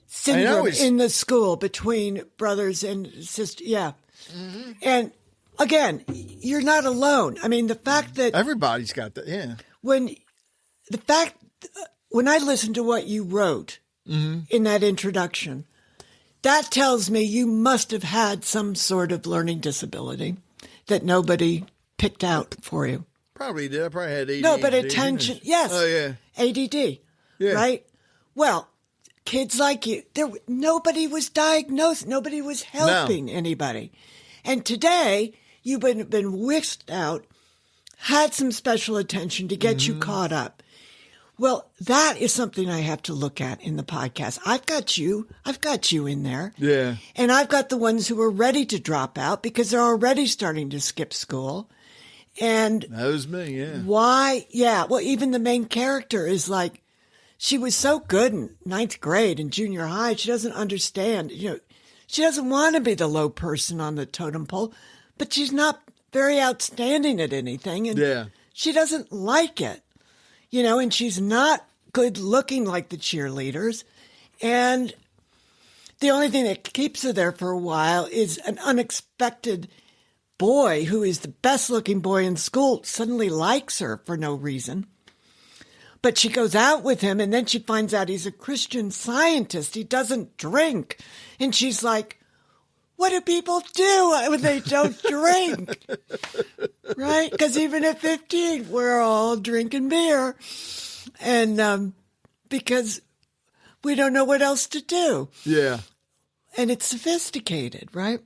syndrome it's- in the school between brothers and sisters. Yeah. Mm-hmm. And again, you're not alone. I mean, the fact that Everybody's got that. Yeah. when I listen to what you wrote in that introduction, that tells me you must have had some sort of learning disability that nobody picked out for you. Probably did. I probably had ADHD. No, but attention. Yes. Oh, yeah. ADD. Yeah. Right? Well, kids like you, nobody was diagnosed. Nobody was helping anybody. And today, you've been whisked out, had some special attention to get you caught up. Well, that is something I have to look at in the podcast. I've got you in there. Yeah. And I've got the ones who are ready to drop out because they're already starting to skip school. And That was me, yeah. why? Yeah. Well, even the main character is like, she was so good in ninth grade and junior high. She doesn't understand. She doesn't want to be the low person on the totem pole, but she's not very outstanding at anything. And she doesn't like it, and she's not good looking like the cheerleaders. And the only thing that keeps her there for a while is an unexpected boy who is the best looking boy in school suddenly likes her for no reason. But she goes out with him and then she finds out he's a Christian Scientist. He doesn't drink. And she's like, what do people do when they don't drink? Right? Because even at 15, we're all drinking beer. And because we don't know what else to do. Yeah. And it's sophisticated, right?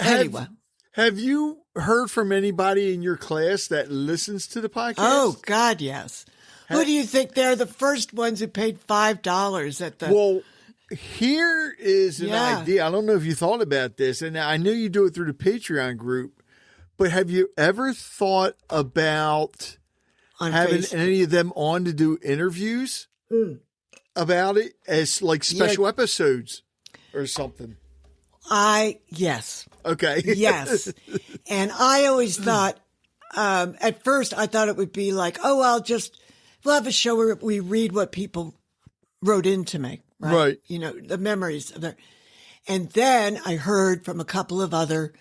Anyway. Have you heard from anybody in your class that listens to the podcast? Oh, God, yes. Who do you think they're the first ones who paid $5 at the... Well, here is an idea. I don't know if you thought about this, and I know you do it through the Patreon group, but have you ever thought about having any of them on to do interviews about it as like special episodes or something? Yes. Okay. Yes. And I always thought, at first I thought it would be like, we'll have a show where we read what people wrote into me. Right. The memories of their, and then I heard from a couple of other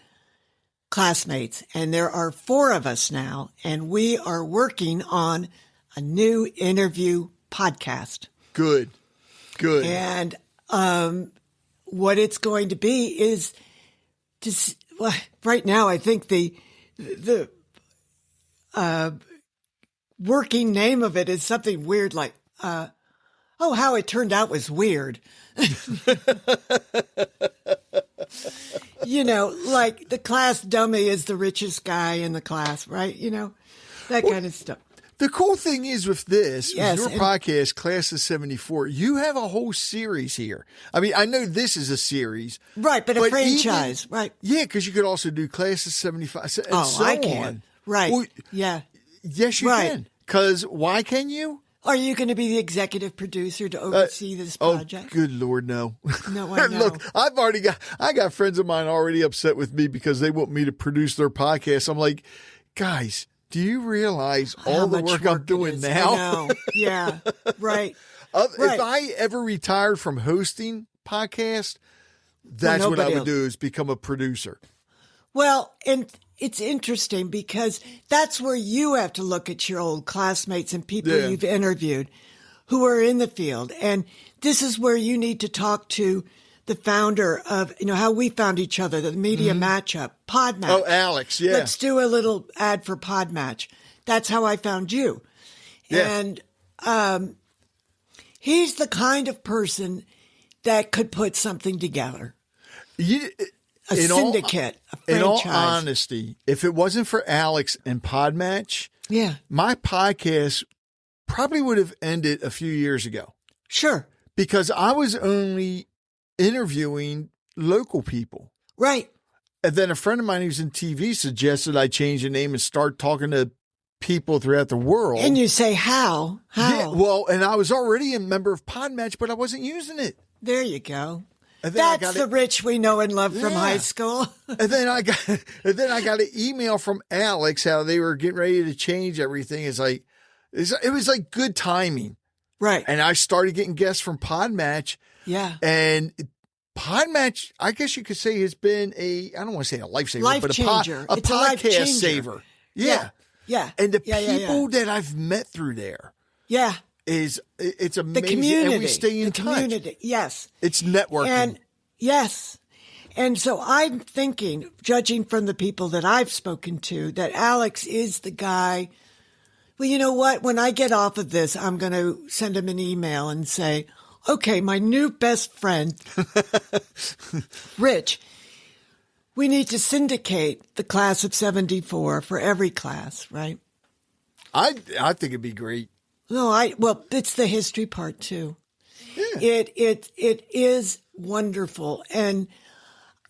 classmates, and there are 4 of us now, and we are working on a new interview podcast. Good. And, what it's going to be is just right now. I think the working name of it is something weird like, how it turned out was weird. Like the class dummy is the richest guy in the class, right? That kind of stuff. The cool thing is with this, Yes, with your podcast, Class of 74, you have a whole series here. I mean, I know this is a series. Right, but a franchise, right? Yeah, because you could also do Class of 75 and so I on. can. Right, Well, yeah. yes, you can. Because why can you? Are you going to be the executive producer to oversee this project? Oh, good Lord, no. No, I know. Look, I got friends of mine already upset with me because they want me to produce their podcast. I'm like, guys, do you realize all the work I'm doing now? I know. Yeah, right. If I ever retired from hosting podcast, that's what I would do is become a producer. Well, and it's interesting because that's where you have to look at your old classmates and people you've interviewed who are in the field. And this is where you need to talk to the founder of, how we found each other, the media matchup, Podmatch. Oh, Alex, yeah. Let's do a little ad for Podmatch. That's how I found you. Yeah. And he's the kind of person that could put something together. A syndicate, a franchise. In all honesty, if it wasn't for Alex and Podmatch, my podcast probably would have ended a few years ago. Sure. Because I was only interviewing local people. Right. And then a friend of mine who's in TV suggested I change the name and start talking to people throughout the world. And you say, how? Yeah, well, and I was already a member of Podmatch, but I wasn't using it. There you go. And then That's the Rich we know and love from high school. and then I got an email from Alex how they were getting ready to change everything. It was like good timing. Right. And I started getting guests from Podmatch. Yeah. And Podmatch, I guess you could say, has been I don't want to say a lifesaver, but changer. a podcast saver. Yeah. Yeah. And the people that I've met through there. Yeah. It's amazing. The community. And we stay in touch. Community. Yes. It's networking. And yes. And so I'm thinking, judging from the people that I've spoken to, that Alex is the guy. Well, you know what? When I get off of this, I'm going to send him an email and say, okay, my new best friend, Rich, we need to syndicate the class of 74 for every class, right? I think it'd be great. No, well, it's the history part too. Yeah. It is wonderful. And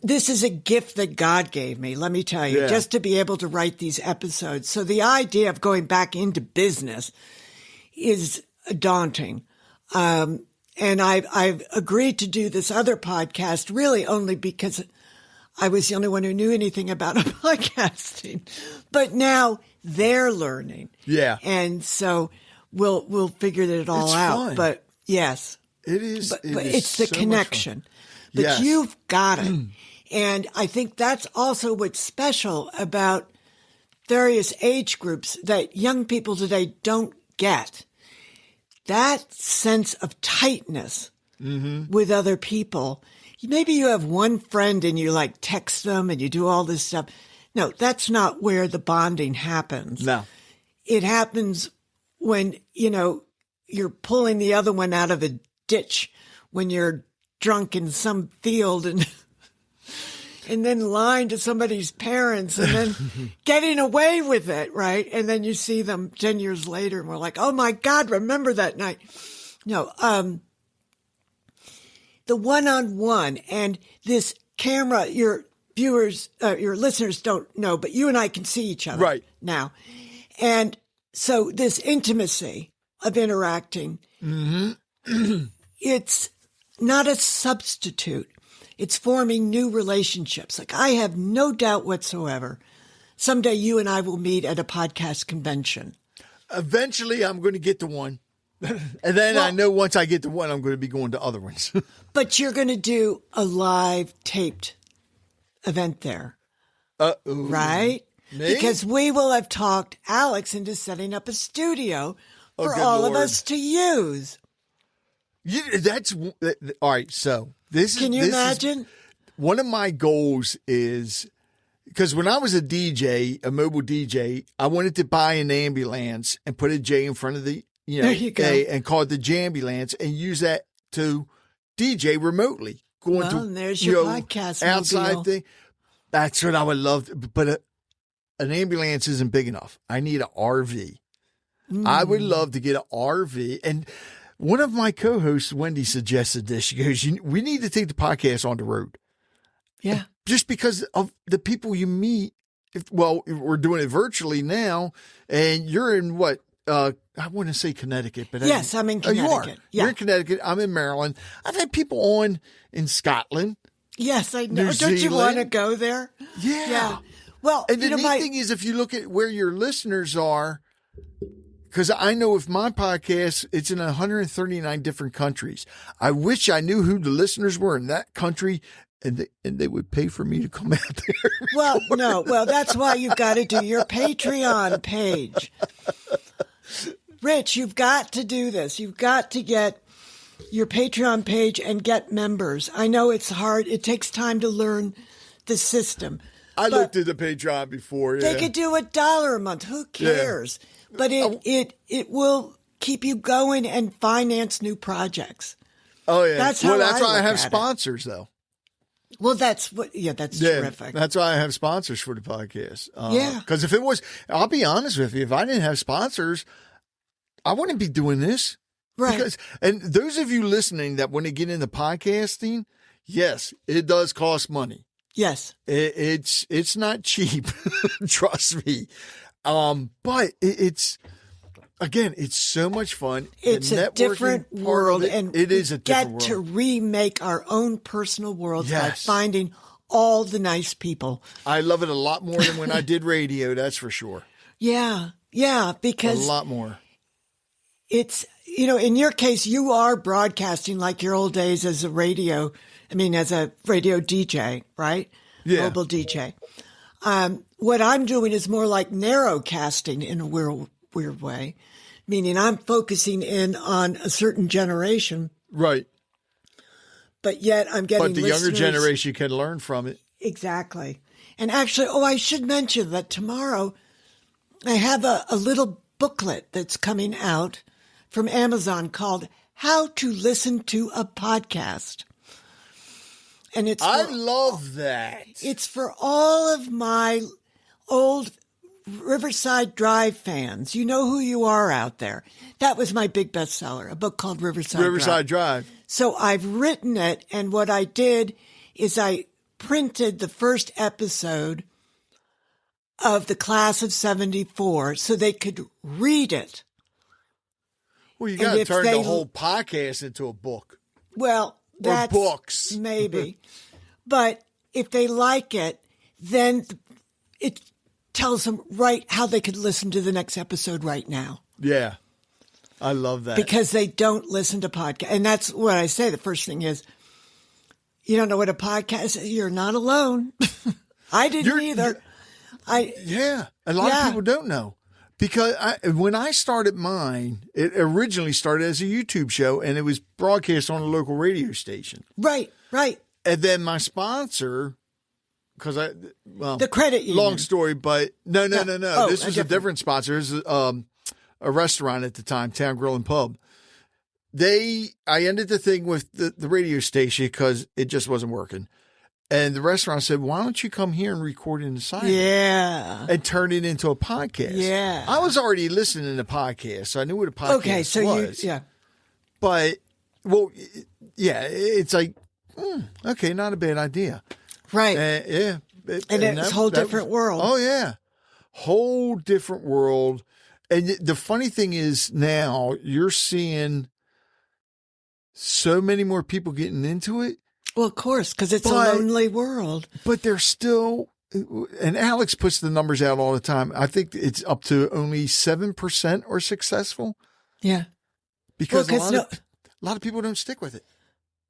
this is a gift that God gave me, let me tell you, just to be able to write these episodes. So the idea of going back into business is daunting. And I've agreed to do this other podcast really only because I was the only one who knew anything about podcasting. But now they're learning. Yeah. And so we'll figure it all out. Fun. But yes. It is. But it's the connection. But you've got it. And I think that's also what's special about various age groups that young people today don't get. That sense of tightness with other people. Maybe you have one friend and you like text them and you do all this stuff. No, that's not where the bonding happens. No. It happens when, you're pulling the other one out of a ditch when you're drunk in some field and then lying to somebody's parents and then getting away with it, right? And then you see them 10 years later and we're like, oh my God, remember that night. No, the one-on-one and this camera, your viewers, your listeners don't know, but you and I can see each other now. And so this intimacy of interacting, it's not a substitute. It's forming new relationships. Like I have no doubt whatsoever, someday you and I will meet at a podcast convention. Eventually, I'm going to get to one. And then I know once I get to one, I'm going to be going to other ones. But you're going to do a live taped event there. Right? Me? Because we will have talked Alex into setting up a studio for all of us to use. That's all right. So Can you imagine? One of my goals is, because when I was a DJ, a mobile DJ, I wanted to buy an ambulance and put a J in front of the, there you go. A and call it the Jambulance and use that to DJ remotely. And there's your podcast outside mobile. thing. That's what I would love. But an ambulance isn't big enough. I need an RV. I would love to get an RV. And one of my co-hosts, Wendy, suggested this. She goes, we need to take the podcast on the road. Yeah. Just because of the people you meet. We're doing it virtually now. And you're in what? I want to say Connecticut. But yes, I'm in Connecticut. You are. Yeah. You're in Connecticut. I'm in Maryland. I've had people on in Scotland. Yes, I know. New Don't you Zealand. want to go there? Yeah. Well, and the neat thing is, if you look at where your listeners are, because I know with my podcast, it's in 139 different countries. I wish I knew who the listeners were in that country, and they would pay for me to come out there. Well, no. Well, that's why you've got to do your Patreon page. Rich, you've got to do this. You've got to get your Patreon page and get members. I know it's hard. It takes time to learn the system. I looked at the Patreon before. They could do $1 a month. Who cares? Yeah. But it will keep you going and finance new projects. Oh yeah, that's how. That's why I have sponsors, though. Well, that's terrific. That's why I have sponsors for the podcast. Yeah, because if it was, I'll be honest with you, if I didn't have sponsors, I wouldn't be doing this. Right. And those of you listening that want to get into podcasting, yes, it does cost money. Yes. It's not cheap. Trust me. But it's so much fun. It's a different world, and it is a different world. Get to remake our own personal worlds by finding all the nice people. I love it a lot more than when I did radio. That's for sure. Yeah, because a lot more. It's, in your case, you are broadcasting like your old days as a radio DJ, right? Yeah. Mobile DJ. What I'm doing is more like narrowcasting in a weird way, meaning I'm focusing in on a certain generation. Right. But yet I'm getting But the younger generation can learn from it. Exactly. And actually, I should mention that tomorrow I have a little booklet that's coming out from Amazon called How to Listen to a Podcast. And I love that. It's for all of my old Riverside Drive fans. You know who you are out there. That was my big bestseller, a book called Riverside Drive. So I've written it, and what I did is I printed the first episode of the class of 74 so they could read it. Well, you got to turn the whole podcast into a book. Well, that's books. Maybe. But if they like it, then it tells them right how they could listen to the next episode right now. Yeah. I love that. Because they don't listen to podcasts. And that's what I say. The first thing is, you don't know what a podcast is. You're not alone. I didn't either. A lot of people don't know. Because when I started mine, it originally started as a YouTube show, and it was broadcast on a local radio station. Right. And then my sponsor, because the credit union. Long story, but no. This was a different sponsor. It was a restaurant at the time, Town Grill and Pub. I ended the thing with the radio station because it just wasn't working. And the restaurant said, why don't you come here and record in the side? Yeah. And turn it into a podcast. Yeah. I was already listening to podcasts, so I knew what a podcast was. But, it's like, okay, not a bad idea. Right. And it's a whole different world. Oh, yeah. Whole different world. And the funny thing is now you're seeing so many more people getting into it. Well, of course, because it's a lonely world. But they're still, and Alex puts the numbers out all the time. I think it's up to only 7% are successful. Yeah. Because a lot of people don't stick with it.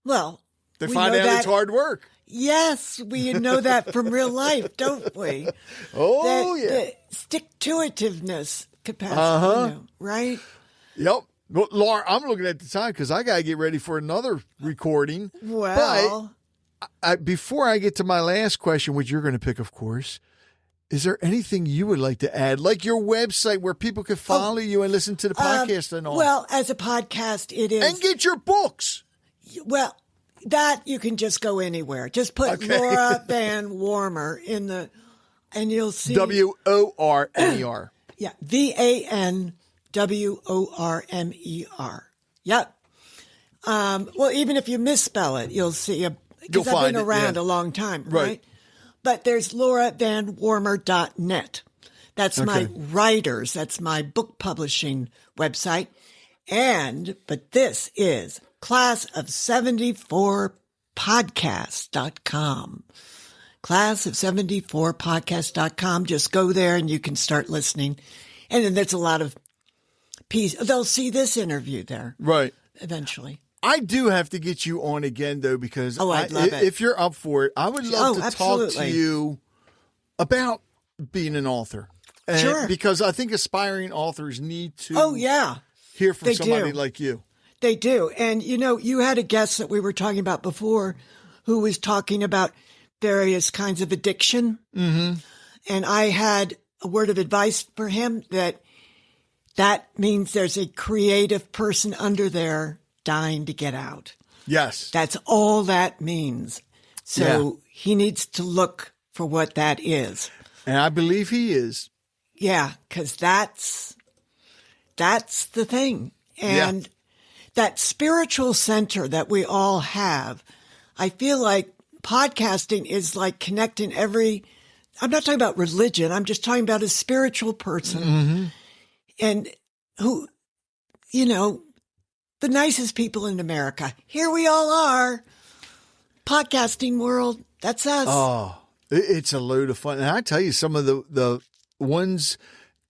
Well, they find out it's hard work. Yes, we know that from real life, don't we? Oh, The stick-to-itiveness capacity, right? Yep. Well, Laura, I'm looking at the time because I got to get ready for another recording. Well. But before I get to my last question, which you're going to pick, of course, is there anything you would like to add? Like your website where people could follow you and listen to the podcast and all? Well, as a podcast, it is. And get your books. Well, that you can just go anywhere. Just put Laura Van Wormer in the, and you'll see. WORMER. Yeah. VANWORMER. Yep. Well, even if you misspell it, you'll see because I've been around a long time, right? But there's lauravanwarmer.net. That's my writers. That's my book publishing website. But this is classofseventy4podcast.com. Classofseventy4podcast.com. Just go there and you can start listening. And then there's a lot of pieces. They'll see this interview there. Right. Eventually. I do have to get you on again, though, because I'd love it. If you're up for it, I would love to talk to you about being an author. Sure. Because I think aspiring authors need to hear from somebody like you. They do. And, you had a guest that we were talking about before who was talking about various kinds of addiction. Mm-hmm. And I had a word of advice for him that means there's a creative person under there dying to get out. Yes. That's all that means. So he needs to look for what that is. And I believe he is. Yeah, because that's the thing. And that spiritual center that we all have. I feel like podcasting is like connecting I'm not talking about religion. I'm just talking about a spiritual person and who, the nicest people in America. Here we all are. Podcasting world. That's us. Oh, it's a load of fun. And I tell you, some of the ones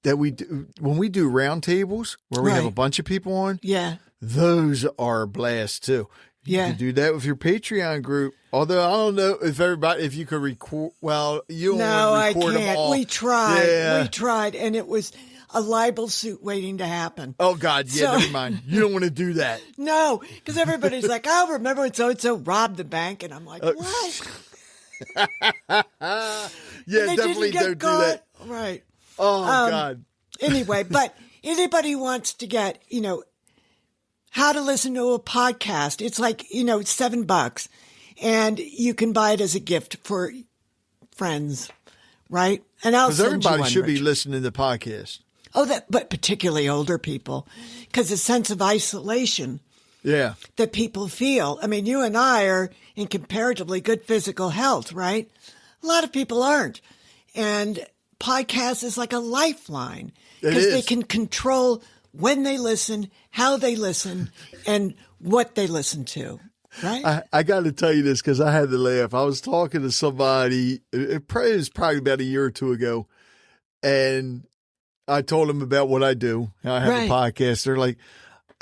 that we do, when we do roundtables where we have a bunch of people on. Yeah. Those are a blast too. You can do that with your Patreon group. Although I don't know if you could record. Well, you don't want to record I can't. them all. We tried. Yeah. We tried, and it was a libel suit waiting to happen. Oh God, never mind. You don't want to do that. No, because everybody's like, "Oh, remember when so and so robbed the bank?" And I'm like, "What?" Definitely don't do that. Right. Oh God. Anyway, but anybody who wants to get, how to listen to a podcast, it's like, $7, and you can buy it as a gift for friends, right? And I'll Because send everybody you one, should be Richard. listening to podcasts. Oh, but particularly older people, because the sense of isolation that people feel. I mean, you and I are in comparatively good physical health, right? A lot of people aren't. And podcast is like a lifeline because they can control when they listen, how they listen, and what they listen to. Right? I got to tell you this because I had to laugh. I was talking to somebody, it was probably about a year or two ago, and I told them about what I do. I have a podcast. They're like,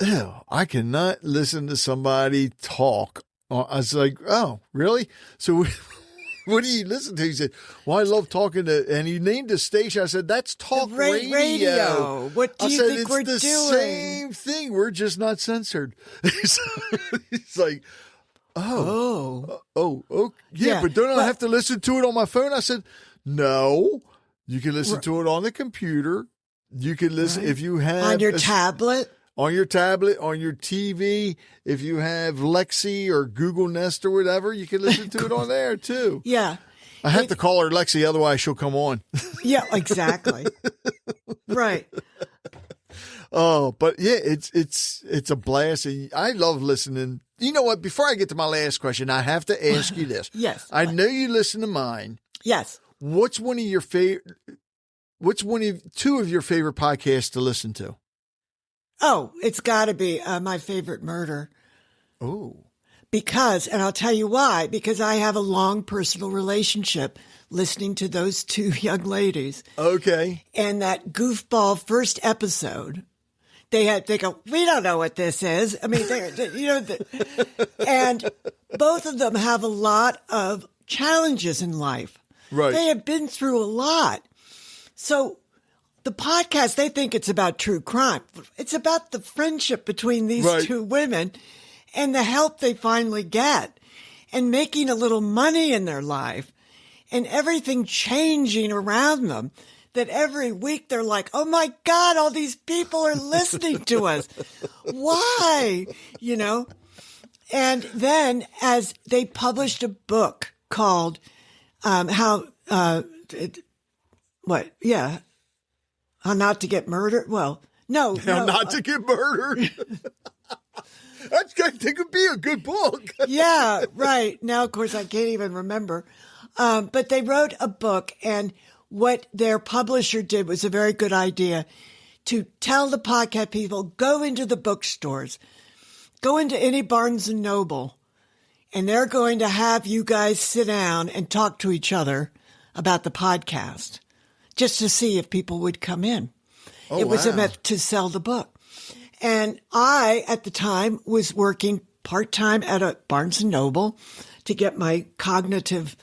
"Oh, I cannot listen to somebody talk." I was like, "Oh, really?" So what do you listen to? He said, "Well, I love talking to," and he named the station. I said, "That's talk radio." What do you think we're doing? It's the same thing. We're just not censored. He's like, yeah, but don't I have to listen to it on my phone? I said, "No, you can listen to it on the computer. You can listen if you have on your tablet." On your tablet, on your TV, if you have Lexi or Google Nest or whatever, you can listen to it on there too. Yeah. I have to call her Lexi, otherwise she'll come on. Yeah, exactly. Right. Oh, but yeah, it's a blast. And I love listening. You know what? Before I get to my last question, I have to ask you this. Yes. I know you listen to mine. Yes. What's two of your favorite podcasts to listen to? Oh, it's got to be My Favorite Murder. Oh. Because, and I'll tell you why, because I have a long personal relationship listening to those two young ladies. Okay. And that goofball first episode, they go, "We don't know what this is." I mean, and both of them have a lot of challenges in life. Right. They have been through a lot. So the podcast, they think it's about true crime. It's about the friendship between these two women and the help they finally get and making a little money in their life and everything changing around them. That every week they're like, "Oh my God, all these people are listening to us. Why?" And then as they published a book called, How Not to Get Murdered? Well, no. How Not to Get Murdered. That could be a good book. Yeah, right. Now, of course, I can't even remember. But they wrote a book, and what their publisher did was a very good idea to tell the podcast people, go into the bookstores, go into any Barnes and Noble, and they're going to have you guys sit down and talk to each other about the podcast, just to see if people would come in. It was meant to sell the book. And I, at the time, was working part-time at a Barnes and Noble to get my cognitive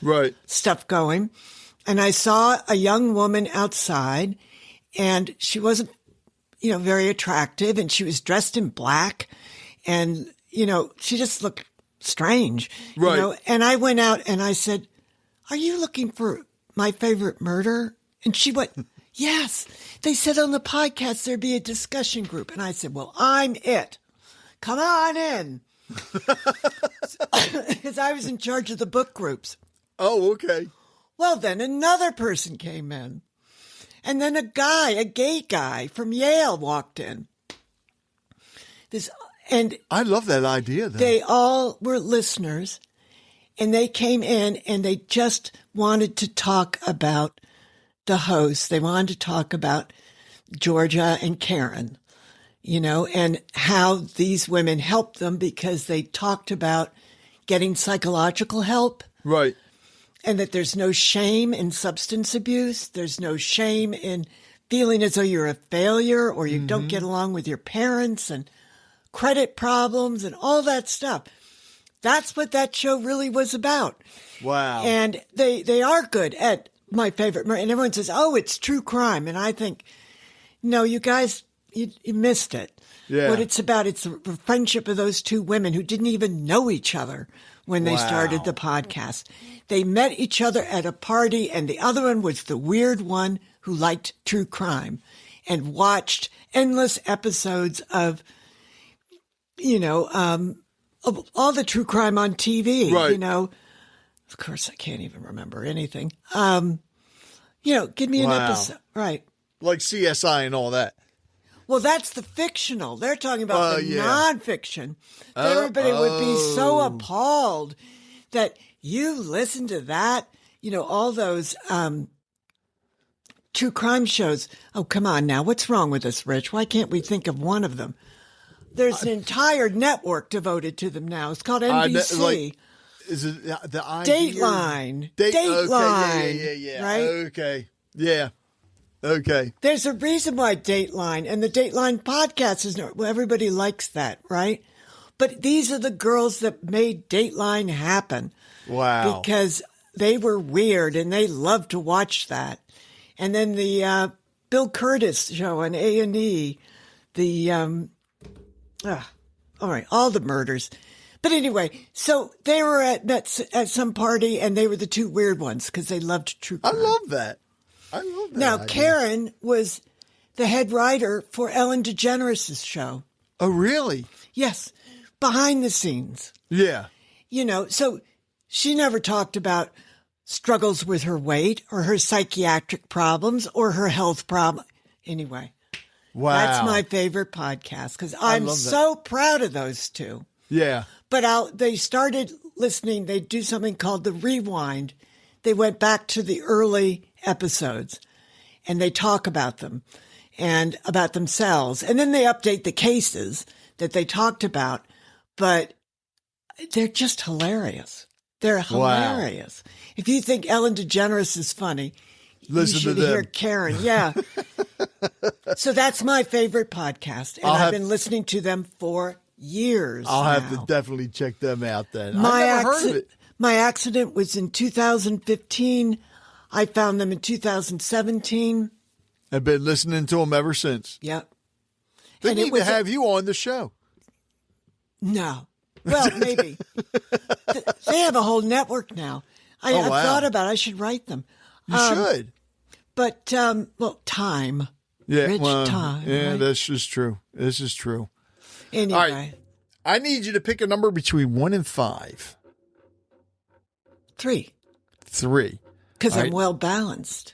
stuff going. And I saw a young woman outside, and she wasn't, very attractive, and she was dressed in black, and, she just looked strange, and I went out and I said, "Are you looking for My Favorite Murder?" And she went, "Yes. They said on the podcast there'd be a discussion group." And I said, "Well, I'm it. Come on in." Because I was in charge of the book groups. Oh, okay. Well, then another person came in. And then a gay guy from Yale walked in. And I love that idea, though. they all were listeners, and they came in and they just wanted to talk about the host. They wanted to talk about Georgia and Karen, and how these women helped them because they talked about getting psychological help. Right. And that there's no shame in substance abuse. There's no shame in feeling as though you're a failure or you don't get along with your parents and credit problems and all that stuff. That's what that show really was about. Wow. And they are good at my favorite. And everyone says, oh, it's true crime. And I think, no, you guys, you missed it. Yeah. What it's about, it's the friendship of those two women who didn't even know each other when they started the podcast. They met each other at a party, and the other one was the weird one who liked true crime and watched endless episodes of, of all the true crime on TV. Right. Of course, I can't even remember anything. Give me an episode. Right. Like CSI and all that. Well, that's the fictional. They're talking about the nonfiction. Everybody would be so appalled that you listen to that. All those true crime shows. Oh, come on now. What's wrong with us, Rich? Why can't we think of one of them? There's an entire network devoted to them now. It's called NBC. Is it the idea? Dateline. Dateline. Okay, yeah. Right? Okay. Yeah. Okay. There's a reason why Dateline and the Dateline podcast is well, everybody likes that, right? But these are the girls that made Dateline happen. Wow. Because they were weird and they loved to watch that. And then the Bill Curtis show on A&E, all the murders. But anyway, so they were at some party and they were the two weird ones because they loved true crime. I love that. Now, idea. Karen was the head writer for Ellen DeGeneres' show. Oh, really? Yes. Behind the scenes. Yeah. So she never talked about struggles with her weight or her psychiatric problems or her health problem. Anyway. Wow. That's my favorite podcast because I'm so proud of those two. Yeah. But they started listening. They do something called the Rewind. They went back to the early episodes and they talk about them and about themselves. And then they update the cases that they talked about, but they're just hilarious. They're hilarious. Wow. If you think Ellen DeGeneres is funny, listen you should to them. hear Karen. Yeah. So that's my favorite podcast. And I've been listening to them for years. I'll have to definitely check them out then. I've never heard of it. My accident was in 2015. I found them in 2017. I've been listening to them ever since. Yep. They need to have you on the show. No. Well, maybe. They have a whole network now. I've thought about it. I should write them. You should. But, time. Yeah, Rich time. Yeah, right? This is true. Anyway. All right. I need you to pick a number between 1 and 5. 3. 3. Because I'm well balanced.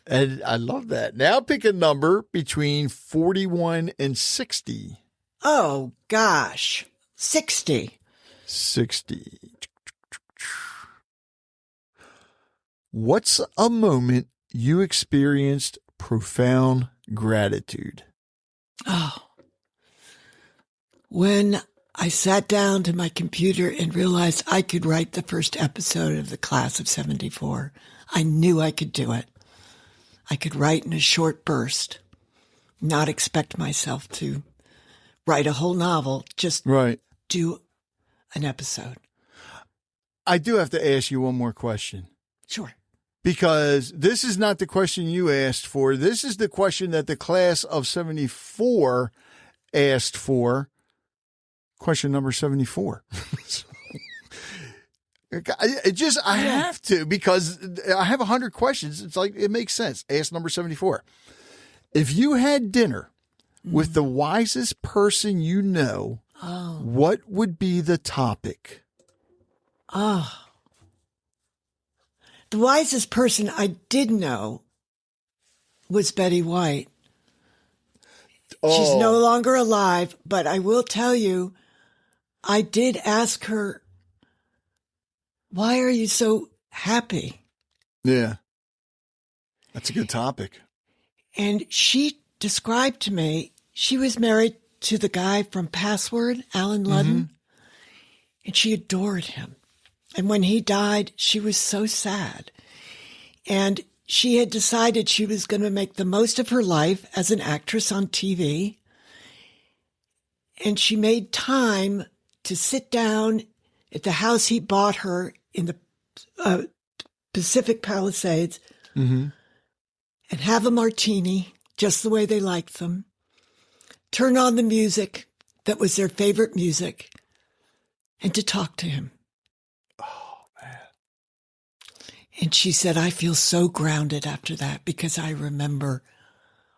And I love that. Now pick a number between 41 and 60. Oh, gosh. 60. 60. What's a moment you experienced profound gratitude? Oh. When I sat down to my computer and realized I could write the first episode of the class of 74. I knew I could do it. I could write in a short burst, not expect myself to write a whole novel, just do an episode. I do have to ask you one more question. Sure. Because this is not the question you asked for. This is the question that the class of 74 asked for. Question number 74. I have to, because I have 100 questions. It's like, it makes sense. Ask number 74. If you had dinner with the wisest person you know, what would be the topic? The wisest person I did know was Betty White. She's no longer alive, but I will tell you, I did ask her, why are you so happy? Yeah. That's a good topic. And she described to me, she was married to the guy from Password, Alan Ludden, and she adored him. And when he died, she was so sad. And she had decided she was going to make the most of her life as an actress on TV. And she made time to sit down at the house he bought her in the Pacific Palisades and have a martini, just the way they liked them. Turn on the music that was their favorite music and to talk to him. Oh, man. And she said, I feel so grounded after that because I remember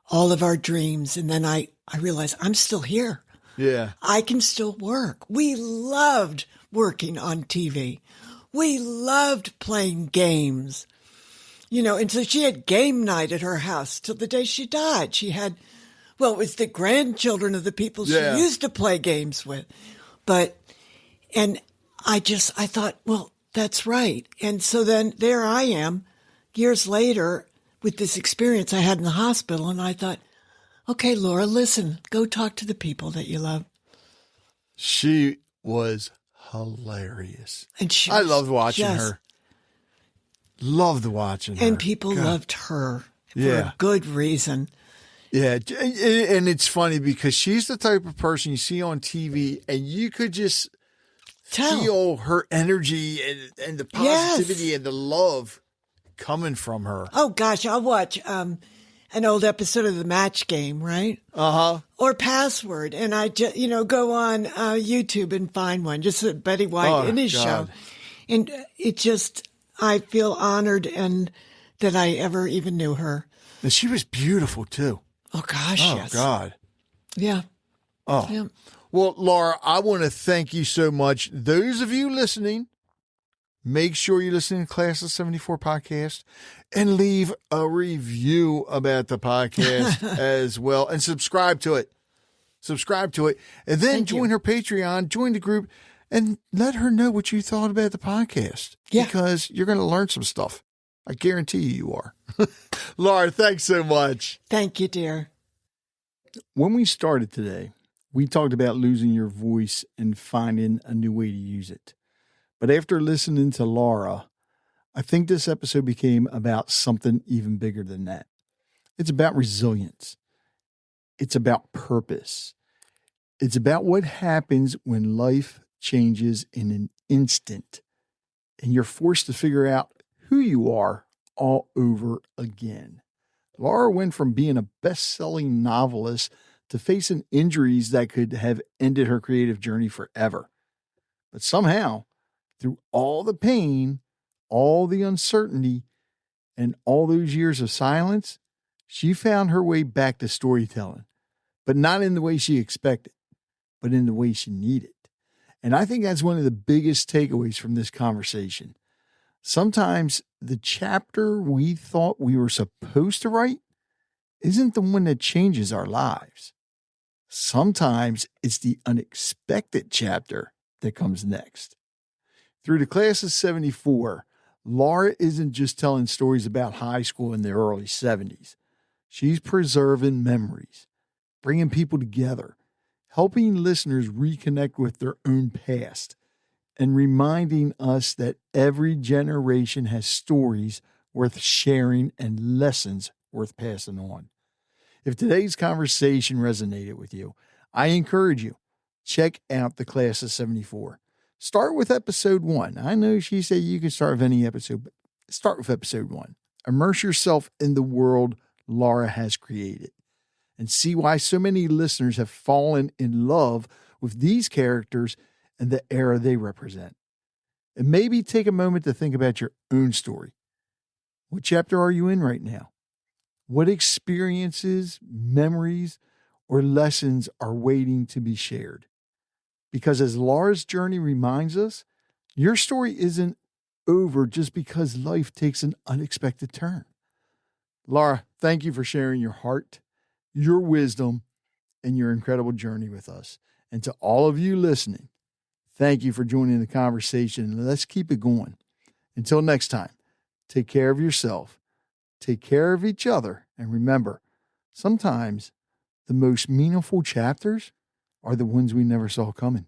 all of our dreams. And then I realized I'm still here. Yeah. I can still work. We loved working on TV. We loved playing games. You know, and so she had game night at her house till the day she died. She had, well, it was the grandchildren of the people she used to play games with. And I thought, well, that's right. And so then there I am years later with this experience I had in the hospital. And I thought, okay, Laura, listen, go talk to the people that you love. She was hilarious. And I loved watching her. Loved watching her. And people loved her for a good reason. Yeah. And it's funny because she's the type of person you see on TV and you could just feel her energy and the positivity and the love coming from her. Oh, gosh, I'll watch an old episode of The Match Game, right? Uh-huh. Or Password. And I just, go on YouTube and find one, just Betty White in his show. And it just, I feel honored and that I ever even knew her. And she was beautiful, too. Oh, gosh, yes. Oh, God. Yeah. Oh. Yeah. Well, Laura, I want to thank you so much. Those of you listening, make sure you listen to Class of 74 podcast and leave a review about the podcast as well and subscribe to it. And then join her Patreon, join the group, and let her know what you thought about the podcast. Yeah. Because you're going to learn some stuff. I guarantee you are. Laura, thanks so much. Thank you, dear. When we started today, we talked about losing your voice and finding a new way to use it. But after listening to Laura, I think this episode became about something even bigger than that. It's about resilience. It's about purpose. It's about what happens when life changes in an instant and you're forced to figure out who you are all over again. Laura went from being a best-selling novelist to facing injuries that could have ended her creative journey forever. But somehow, through all the pain, all the uncertainty, and all those years of silence, she found her way back to storytelling, but not in the way she expected, but in the way she needed. And I think that's one of the biggest takeaways from this conversation. Sometimes the chapter we thought we were supposed to write isn't the one that changes our lives. Sometimes it's the unexpected chapter that comes next. Through the Class of 74, Laura isn't just telling stories about high school in the early 70s. She's preserving memories, bringing people together, helping listeners reconnect with their own past, and reminding us that every generation has stories worth sharing and lessons worth passing on. If today's conversation resonated with you, I encourage you, check out the Class of 74. Start with episode 1. I know she said you can start with any episode, but start with episode 1. Immerse yourself in the world Laura has created and see why so many listeners have fallen in love with these characters and the era they represent. And maybe take a moment to think about your own story. What chapter are you in right now? What experiences, memories, or lessons are waiting to be shared? Because as Laura's journey reminds us, your story isn't over just because life takes an unexpected turn. Laura, thank you for sharing your heart, your wisdom, and your incredible journey with us. And to all of you listening, Thank you for joining the conversation. Let's keep it going. Until next time, take care of yourself, take care of each other, and remember, sometimes the most meaningful chapters are the ones we never saw coming.